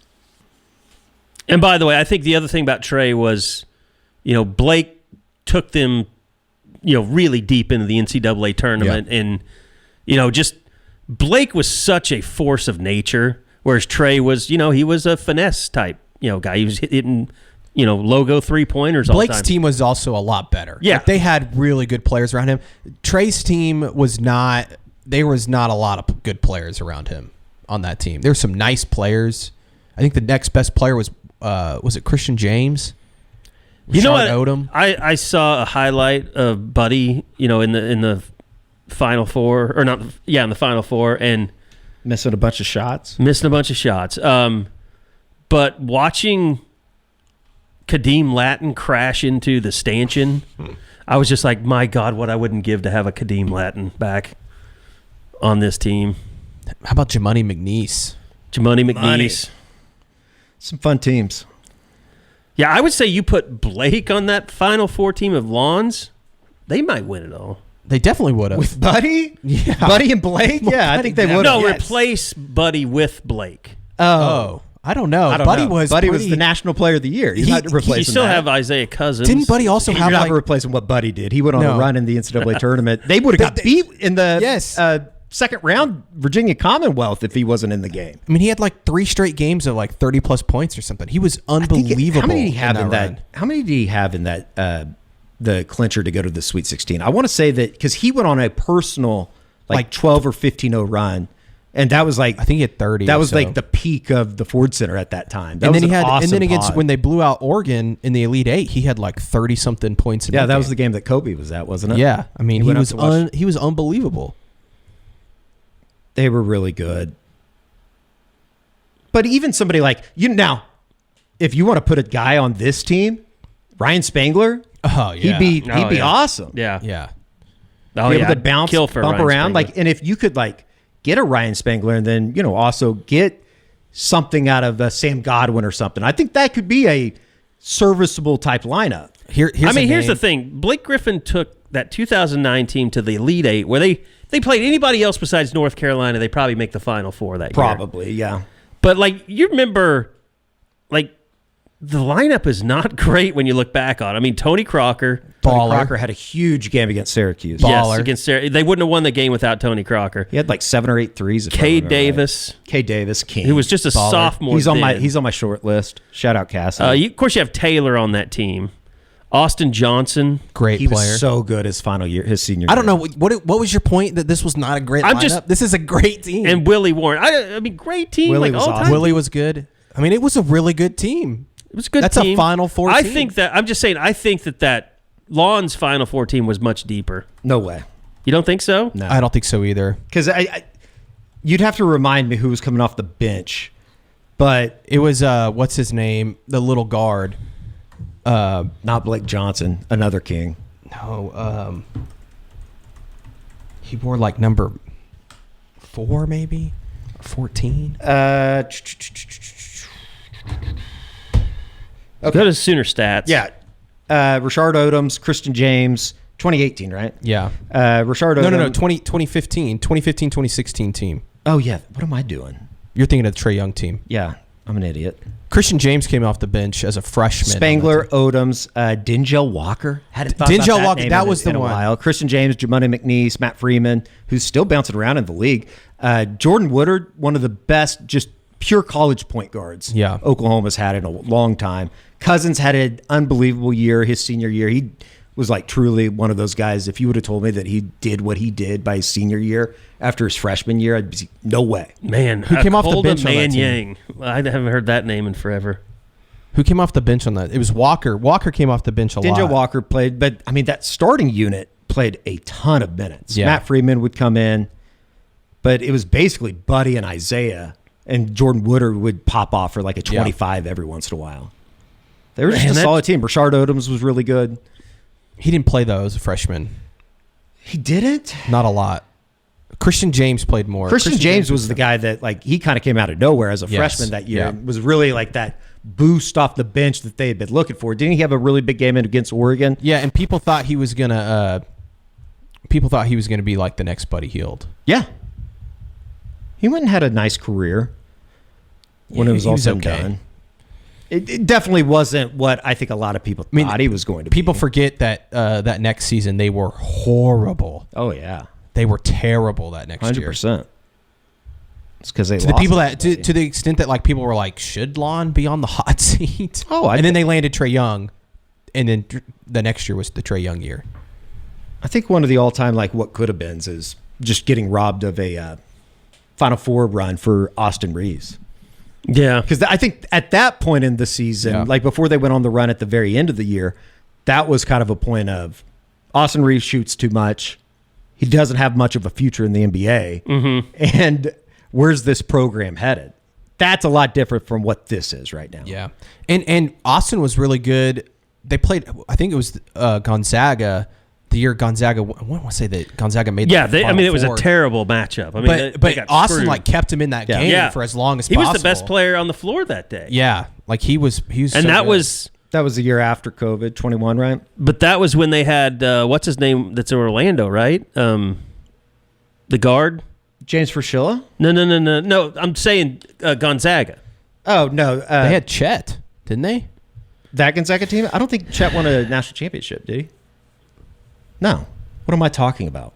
And by the way, I think the other thing about Trey was, Blake took them really deep into the NCAA tournament. Yeah. And, just Blake was such a force of nature, whereas Trey was, he was a finesse type, guy. He was hitting, logo 3-pointers all the time. Blake's team was also a lot better. Yeah. Like, they had really good players around him. Trey's team was not, there was not a lot of good players around him on that team. There were some nice players. I think the next best player was it Christian James? You know what? Odom. I saw a highlight of Buddy, in the Final Four, or not? Yeah, in the Final Four, and missing a bunch of shots. But watching Kadeem Latin crash into the stanchion, I was just like, my God, what I wouldn't give to have a Kadeem Latin back on this team. How about Jamuni McNeese? Some fun teams. Yeah, I would say you put Blake on that Final Four team of Lawns, they might win it all. They definitely would have. With Buddy? Yeah. Buddy and Blake? Yeah, I think they would have. No, replace Buddy with Blake. Oh. I don't know. Buddy was the National Player of the Year. He's not replacing You still have Isaiah Cousins. Didn't Buddy also have You're not replacing what Buddy did. He went on a run in the NCAA tournament. They would have got beat in the second round Virginia Commonwealth if he wasn't in the game. I mean, he had like 3 straight games of like 30-plus points or something. He was unbelievable. How many did he have in that? How many did he have in that? The clincher to go to the Sweet 16. I want to say that because he went on a personal like 12 or 15-0 run, and that was like I think he had 30. That was like the peak of the Ford Center at that time. That and was then he had, awesome and then against pod. when they blew out Oregon in the Elite Eight, he had like 30-something points. In that was the game that Kobe was at, wasn't it? Yeah, I mean he was unbelievable. They were really good. But even somebody like now, if you want to put a guy on this team, Ryan Spangler. Oh yeah, he'd be awesome. Yeah. Be able to bounce, bump Ryan around, Spangler. and if you could get a Ryan Spangler, and then also get something out of Sam Godwin or something, I think that could be a serviceable type lineup. Here's the thing: Blake Griffin took that 2009 team to the Elite Eight, where they played anybody else besides North Carolina. They probably make the Final Four that year. Probably, yeah. But you remember, the lineup is not great when you look back on it. I mean, Tony Crocker. Tony Crocker had a huge game against Syracuse. Yes, against Syracuse. They wouldn't have won the game without Tony Crocker. He had 7 or 8 threes. Cade Davis. Cade Davis, king. He was just a sophomore. He's on my short list. Shout out Cassidy. Of course, you have Taylor on that team. Austin Johnson, great player. He was so good his senior year. I don't know what was your point that this was not a great lineup? This is a great team. And Willie Warren. I mean, great team. Willie was awesome. Willie was good. I mean, it was a really good team. It was a good That's team. A Final Four team. I think that Lawns Final Four team was much deeper. No way. You don't think so? No. I don't think so either. Because you'd have to remind me who was coming off the bench. But it was, what's his name? The little guard. Not Blake Johnson, another king. No, he wore number 4 maybe, or 14. Okay. Go to Sooner stats. Yeah, Rashard Odoms, Christian James, 2018, right? Yeah. Rashard Odoms. No, 2015, 2016 team. Oh yeah, what am I doing? You're thinking of the Trae Young team. Yeah. I'm an idiot. Christian James came off the bench as a freshman. Spangler, Odoms, Denzel Walker. Denzel Walker, that was the one. While. Christian James, Jamoni McNeese, Matt Freeman, who's still bouncing around in the league. Jordan Woodard, one of the best just pure college point guards Oklahoma's had in a long time. Cousins had an unbelievable year his senior year. He was like truly one of those guys. If you would have told me that he did what he did by his senior year after his freshman year, I'd be no way. Man, who came off the bench on that team? Yang. I haven't heard that name in forever. Who came off the bench on that? It was Walker. Walker came off the bench a lot. Denzel Walker played, but I mean that starting unit played a ton of minutes. Yeah. Matt Freeman would come in, but it was basically Buddy and Isaiah, and Jordan Woodard would pop off for like a 25 every once in a while. They were just a solid team. Rashard Odoms was really good. He didn't play though as a freshman. He didn't? Not a lot. Christian James played more. Christian James was the guy that like he kind of came out of nowhere as a freshman that year. It was really like that boost off the bench that they had been looking for. Didn't he have a really big game against Oregon? Yeah, and people thought he was gonna be like the next Buddy Hield. Yeah. He went and had a nice career when it was all said and done. It definitely wasn't what I think a lot of people thought he was going to be. People forget that that next season they were horrible. Oh, yeah. They were terrible that next year. 100%. It's because they to lost the people that to the extent that like people were like, should Lon be on the hot seat? And then they landed Trae Young, and then the next year was the Trae Young year. I think one of the all-time like what could have been is just getting robbed of a Final Four run for Austin Reeves. Yeah. Because I think at that point in the season, like before they went on the run at the very end of the year, that was kind of a point of Austin Reeves shoots too much. He doesn't have much of a future in the NBA. Mm-hmm. And where's this program headed? That's a lot different from what this is right now. Yeah. And Austin was really good. They played, I think it was Gonzaga. The year Gonzaga, I want to say that Gonzaga made. It was a terrible matchup. I mean, but got Austin screwed. like kept him in that game for as long as he possible. was the best player on the floor that day. Yeah, like he was, and so that good. That was the year after COVID, 21, right? But that was when they had what's his name? That's in Orlando, right? The guard, James Fraschilla. No. I'm saying Gonzaga. Oh no, they had Chet, didn't they? That Gonzaga team. I don't think Chet won a national championship, did he? No. What am I talking about?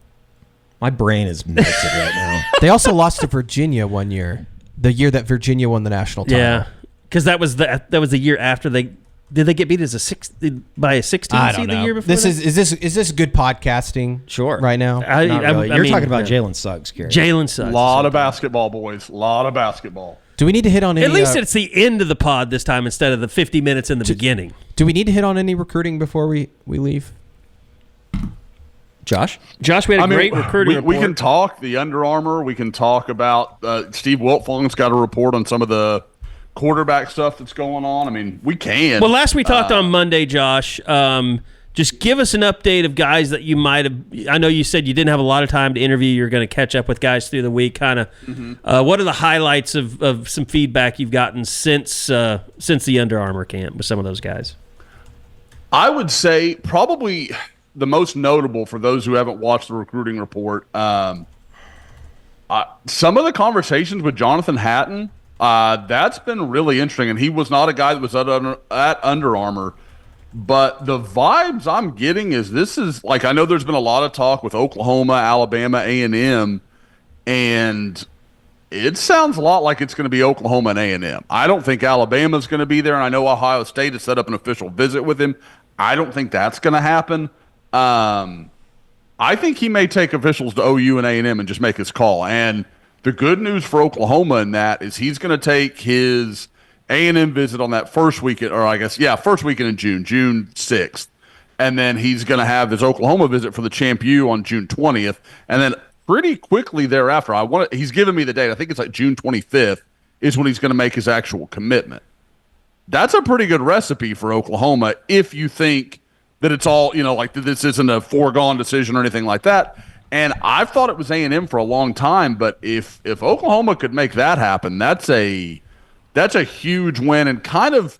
My brain is melted right now. They also lost to Virginia one year. The year that Virginia won the national title. Yeah, because that was the year after they get beat as by a 16 I don't seed know. the year before. Is this good podcasting? Sure. Right now, You're talking about Jalen Suggs, Gary. Jalen Suggs. A lot of basketball, boys. A lot of basketball. Do we need to hit on any? At least it's the end of the pod this time instead of the 50 minutes in the beginning. Do we need to hit on any recruiting before we leave? Josh, we had a great recruiting report. We can talk the Under Armour. We can talk about Steve Wiltfong's got a report on some of the quarterback stuff that's going on. I mean, we can. Well, last we talked on Monday, Josh, just give us an update of guys that you might have. I know you said you didn't have a lot of time to interview. You're going to catch up with guys through the week. Kind of, what are the highlights of some feedback you've gotten since the Under Armour camp with some of those guys? I would say probably the most notable for those who haven't watched the recruiting report, some of the conversations with Jonathan Hatton, that's been really interesting. And he was not a guy that was at Under Armour. But the vibes I'm getting is this is like, I know there's been a lot of talk with Oklahoma, Alabama, A&M, and it sounds a lot like it's going to be Oklahoma and A&M. I don't think Alabama's going to be there, and I know Ohio State has set up an official visit with him. I don't think that's going to happen. I think he may take officials to OU and A&M and just make his call. And the good news for Oklahoma in that is he's going to take his A&M visit on that first weekend, or I guess, first weekend in June 6th. And then he's going to have his Oklahoma visit for the Champ U on June 20th. And then pretty quickly thereafter, he's given me the date. I think it's like June 25th is when he's going to make his actual commitment. That's a pretty good recipe for Oklahoma if you think that it's all, like this isn't a foregone decision or anything like that. And I've thought it was A&M for a long time, but if Oklahoma could make that happen, that's a huge win. And kind of,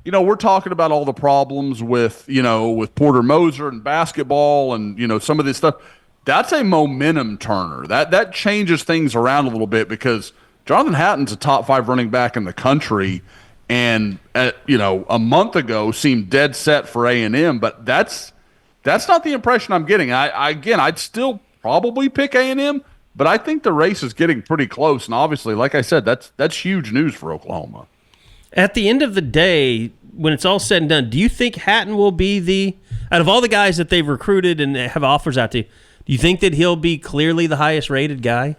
we're talking about all the problems with Porter Moser and basketball and, some of this stuff. That's a momentum turner. That changes things around a little bit because Jonathan Hatton's a top 5 running back in the country, and a month ago seemed dead set for A&M, but that's not the impression I'm getting. I'd still probably pick A&M, but I think the race is getting pretty close, and obviously, like I said, that's huge news for Oklahoma. At the end of the day, when it's all said and done, do you think Hatton will be out of all the guys that they've recruited and have offers out to, do you think that he'll be clearly the highest rated guy?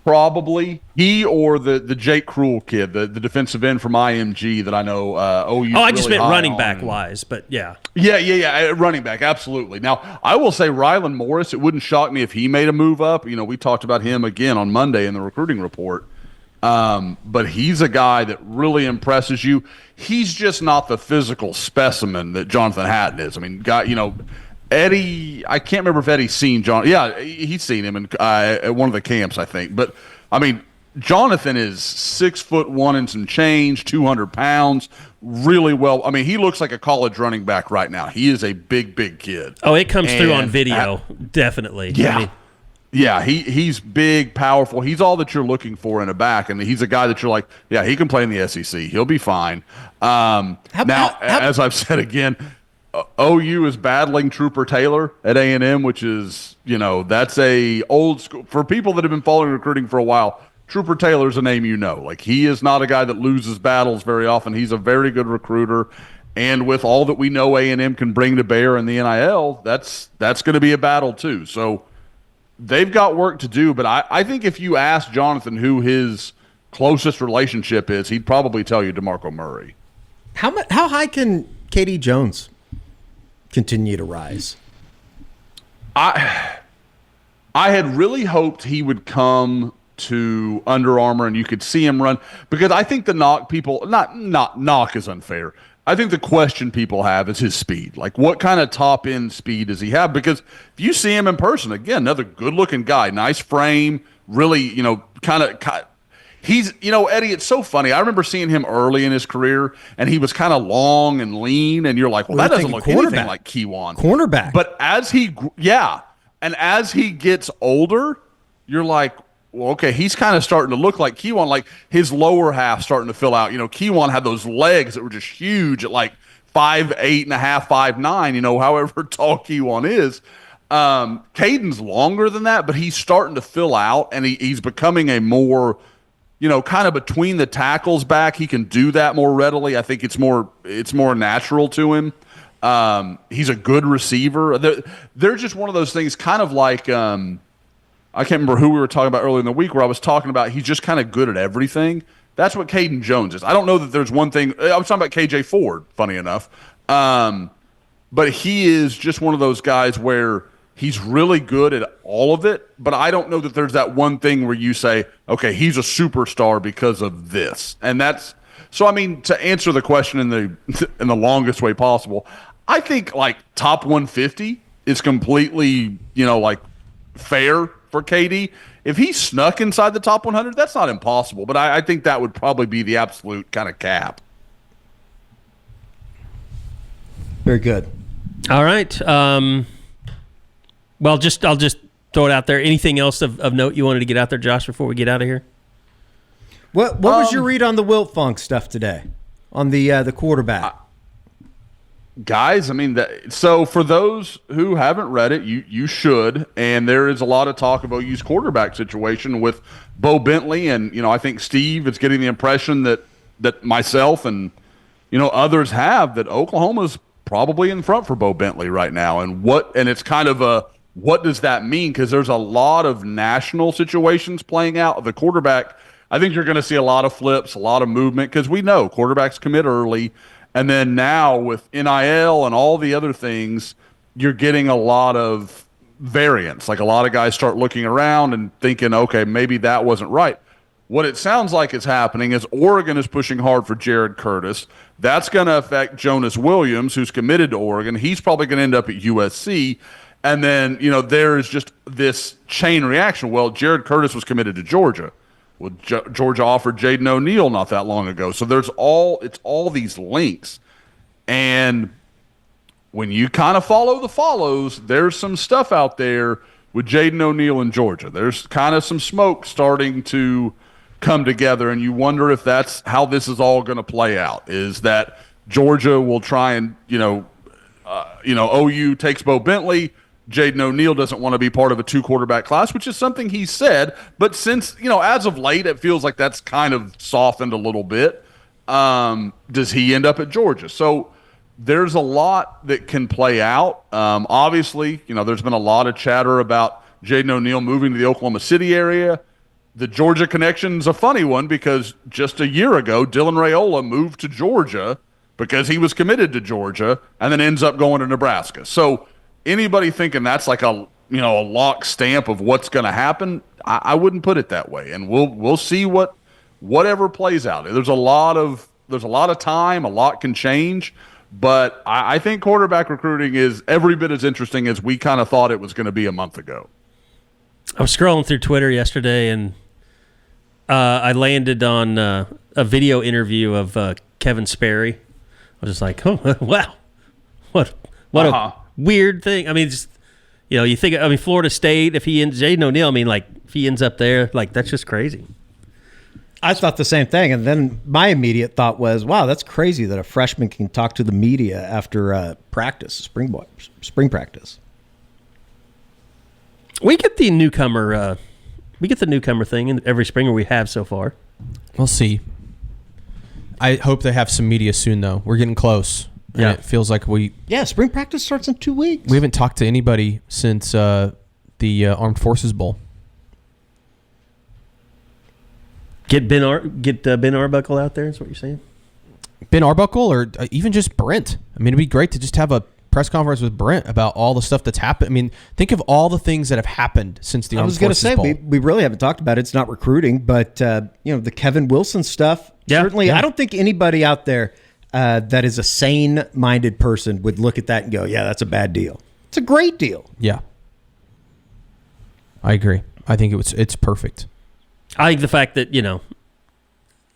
Probably he or the Jake Krull kid, the defensive end from IMG that I know OU. I just meant running back wise, but yeah. Yeah, running back, absolutely. Now, I will say Rylan Morris, it wouldn't shock me if he made a move up. We talked about him again on Monday in the recruiting report. But he's a guy that really impresses you. He's just not the physical specimen that Jonathan Hatton is. I mean, Eddie, I can't remember if Eddie's seen John. Yeah, he's seen him at one of the camps, I think. But, I mean, Jonathan is 6'1" and some change, 200 pounds, really well. I mean, he looks like a college running back right now. He is a big, big kid. Oh, it comes through on video, definitely. Yeah. Yeah, he's big, powerful. He's all that you're looking for in a back, and he's a guy that you're like, yeah, he can play in the SEC. He'll be fine. As I've said again, OU is battling Trooper Taylor at A&M, which is, that's a old school. For people that have been following recruiting for a while, Trooper Taylor's a name you know. Like, he is not a guy that loses battles very often. He's a very good recruiter. And with all that we know A&M can bring to bear in the NIL, that's going to be a battle too. So they've got work to do. But I think if you ask Jonathan who his closest relationship is, he'd probably tell you DeMarco Murray. How high can KD Jones continue to rise? I had really hoped he would come to Under Armour and you could see him run, because I think the knock people, not knock is unfair. I think the question people have is his speed. Like, what kind of top end speed does he have? Because if you see him in person, again, another good looking guy, nice frame, really, kind of. He's, Eddie, it's so funny. I remember seeing him early in his career, and he was kind of long and lean, and you're like, well, that doesn't look anything like Keywan. Cornerback. But as he gets older, you're like, well, okay, he's kind of starting to look like Keywan, like his lower half starting to fill out. Keywan had those legs that were just huge at like 5'8" and a half, 5'9", however tall Keywan is. Caden's longer than that, but he's starting to fill out, and he's becoming a more – kind of between the tackles back. He can do that more readily. I think it's more natural to him. He's a good receiver. They're just one of those things, kind of like I can't remember who we were talking about earlier in the week, where I was talking about he's just kind of good at everything. That's what Caden Jones is. I don't know that there's one thing. I was talking about KJ Ford, funny enough. But he is just one of those guys where he's really good at all of it, but I don't know that there's that one thing where you say, okay, he's a superstar because of this. And that's so, I mean, to answer the question in the longest way possible, I think like top 150 is completely, like fair for KD. If he snuck inside the top 100, that's not impossible, but I think that would probably be the absolute kind of cap. Very good. All right. Well, I'll just throw it out there. Anything else of note you wanted to get out there, Josh, before we get out of here? What was your read on the Wilt Funk stuff today on the quarterback? Guys, I mean, so for those who haven't read it, you should. And there is a lot of talk about OU's quarterback situation with Bo Bentley, and I think Steve is getting the impression that myself and others have, that Oklahoma's probably in front for Bo Bentley right now. And it's kind of what does that mean? Because there's a lot of national situations playing out. The quarterback, I think you're going to see a lot of flips, a lot of movement, because we know quarterbacks commit early. And then now with NIL and all the other things, you're getting a lot of variance. Like, a lot of guys start looking around and thinking, okay, maybe that wasn't right. What it sounds like is happening is Oregon is pushing hard for Jared Curtis. That's going to affect Jonas Williams, who's committed to Oregon. He's probably going to end up at USC. And then, there is just this chain reaction. Well, Jared Curtis was committed to Georgia. Well, Georgia offered Jaden O'Neal not that long ago. So it's all these links. And when you kind of follow the follows, there's some stuff out there with Jaden O'Neal in Georgia. There's kind of some smoke starting to come together, and you wonder if that's how this is all going to play out, is that Georgia will try and, OU takes Bo Bentley. Jaden O'Neal doesn't want to be part of a 2-quarterback class, which is something he said. But since, as of late, it feels like that's kind of softened a little bit. Does he end up at Georgia? So there's a lot that can play out. Obviously, there's been a lot of chatter about Jaden O'Neal moving to the Oklahoma City area. The Georgia connection's a funny one because just a year ago, Dylan Raiola moved to Georgia because he was committed to Georgia and then ends up going to Nebraska. So anybody thinking that's like a lock stamp of what's going to happen, I wouldn't put it that way. And we'll see whatever plays out. There's a lot of time, a lot can change, but I think quarterback recruiting is every bit as interesting as we kind of thought it was going to be a month ago. I was scrolling through Twitter yesterday, and I landed on a video interview of Kevin Sperry. I was just like, oh, wow. What a weird thing. I mean, just, you think, Florida State, if he ends, Jaden O'Neal, if he ends up there, that's just crazy. I thought the same thing. And then my immediate thought was, wow, that's crazy that a freshman can talk to the media after practice, spring practice. We get the newcomer thing in every spring, or we have so far. We'll see. I hope they have some media soon, though. We're getting close. Yeah, it feels like spring practice starts in 2 weeks. We haven't talked to anybody since the Armed Forces Bowl. Get Ben Arbuckle out there. Is what you're saying? Ben Arbuckle, or even just Brent. It'd be great to just have a press conference with Brent about all the stuff that's happened. Think of all the things that have happened since the Armed Forces Bowl. I was going to say, we really haven't talked about it. It's not recruiting, but the Kevin Wilson stuff. Yeah, certainly, yeah. I don't think anybody out there that is a sane-minded person would look at that and go, yeah, that's a bad deal. It's a great deal. Yeah. I agree. I think it's perfect. I think the fact that,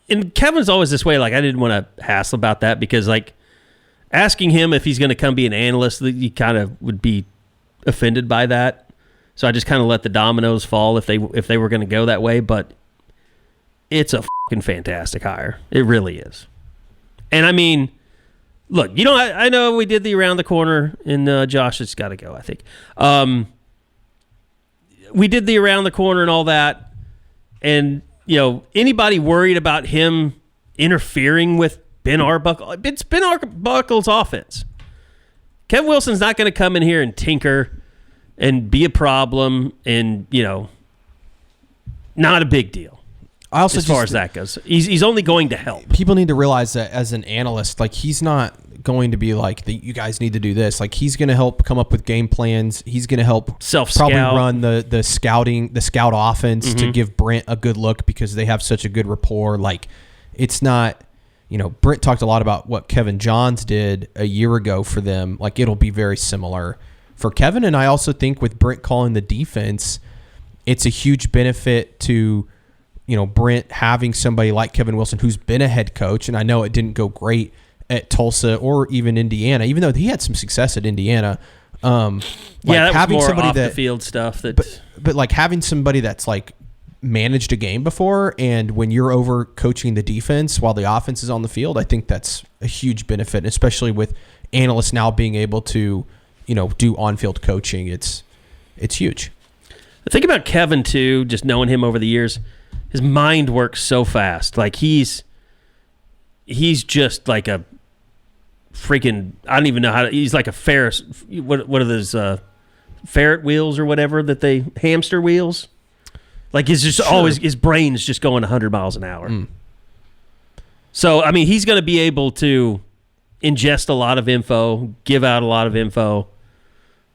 and Kevin's always this way, I didn't want to hassle about that because, asking him if he's going to come be an analyst, you kind of would be offended by that. So I just kind of let the dominoes fall if they were going to go that way. But it's a fucking fantastic hire. It really is. And look, I know we did the around the corner, and Josh has got to go, I think. We did the around the corner and all that. And, anybody worried about him interfering with Ben Arbuckle? It's Ben Arbuckle's offense. Kevin Wilson's not going to come in here and tinker and be a problem and, not a big deal. I also as far as that goes. He's only going to help. People need to realize that as an analyst, he's not going to be you guys need to do this. He's going to help come up with game plans. He's going to help probably run the scout offense to give Brent a good look because they have such a good rapport. It's not, Brent talked a lot about what Kevin Johns did a year ago for them. It'll be very similar for Kevin. And I also think with Brent calling the defense, it's a huge benefit to, Brent having somebody like Kevin Wilson who's been a head coach. And I know it didn't go great at Tulsa or even Indiana, even though he had some success at Indiana. That having was more somebody off the field stuff. But having somebody that's managed a game before, and when you're over coaching the defense while the offense is on the field, I think that's a huge benefit, especially with analysts now being able to, do on-field coaching. It's huge. The thing about Kevin too, just knowing him over the years, his mind works so fast. He's just like a freaking, I don't even know how to, he's like a Ferris, what are those ferret wheels or whatever that they, hamster wheels? He's just always, his brain's just going 100 miles an hour. So, he's going to be able to ingest a lot of info, give out a lot of info.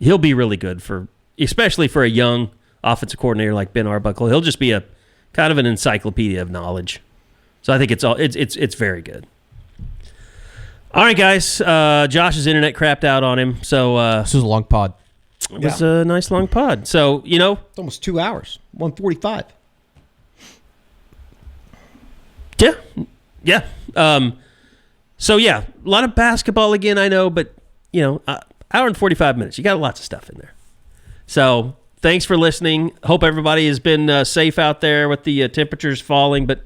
He'll be really good especially for a young offensive coordinator like Ben Arbuckle. He'll just be a kind of an encyclopedia of knowledge. So I think it's very good. All right, guys. Josh's internet crapped out on him. So this was a long pod. It was a nice long pod. So, it's almost 2 hours, 1:45. Yeah. Yeah. A lot of basketball again, I know, but, hour and 45 minutes. You got lots of stuff in there. So, thanks for listening. Hope everybody has been safe out there with the temperatures falling, but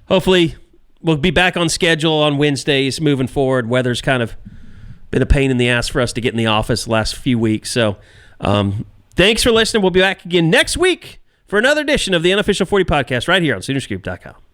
hopefully we'll be back on schedule on Wednesdays moving forward. Weather's kind of been a pain in the ass for us to get in the office the last few weeks. So thanks for listening. We'll be back again next week for another edition of the Unofficial 40 Podcast right here on Soonerscoop.com.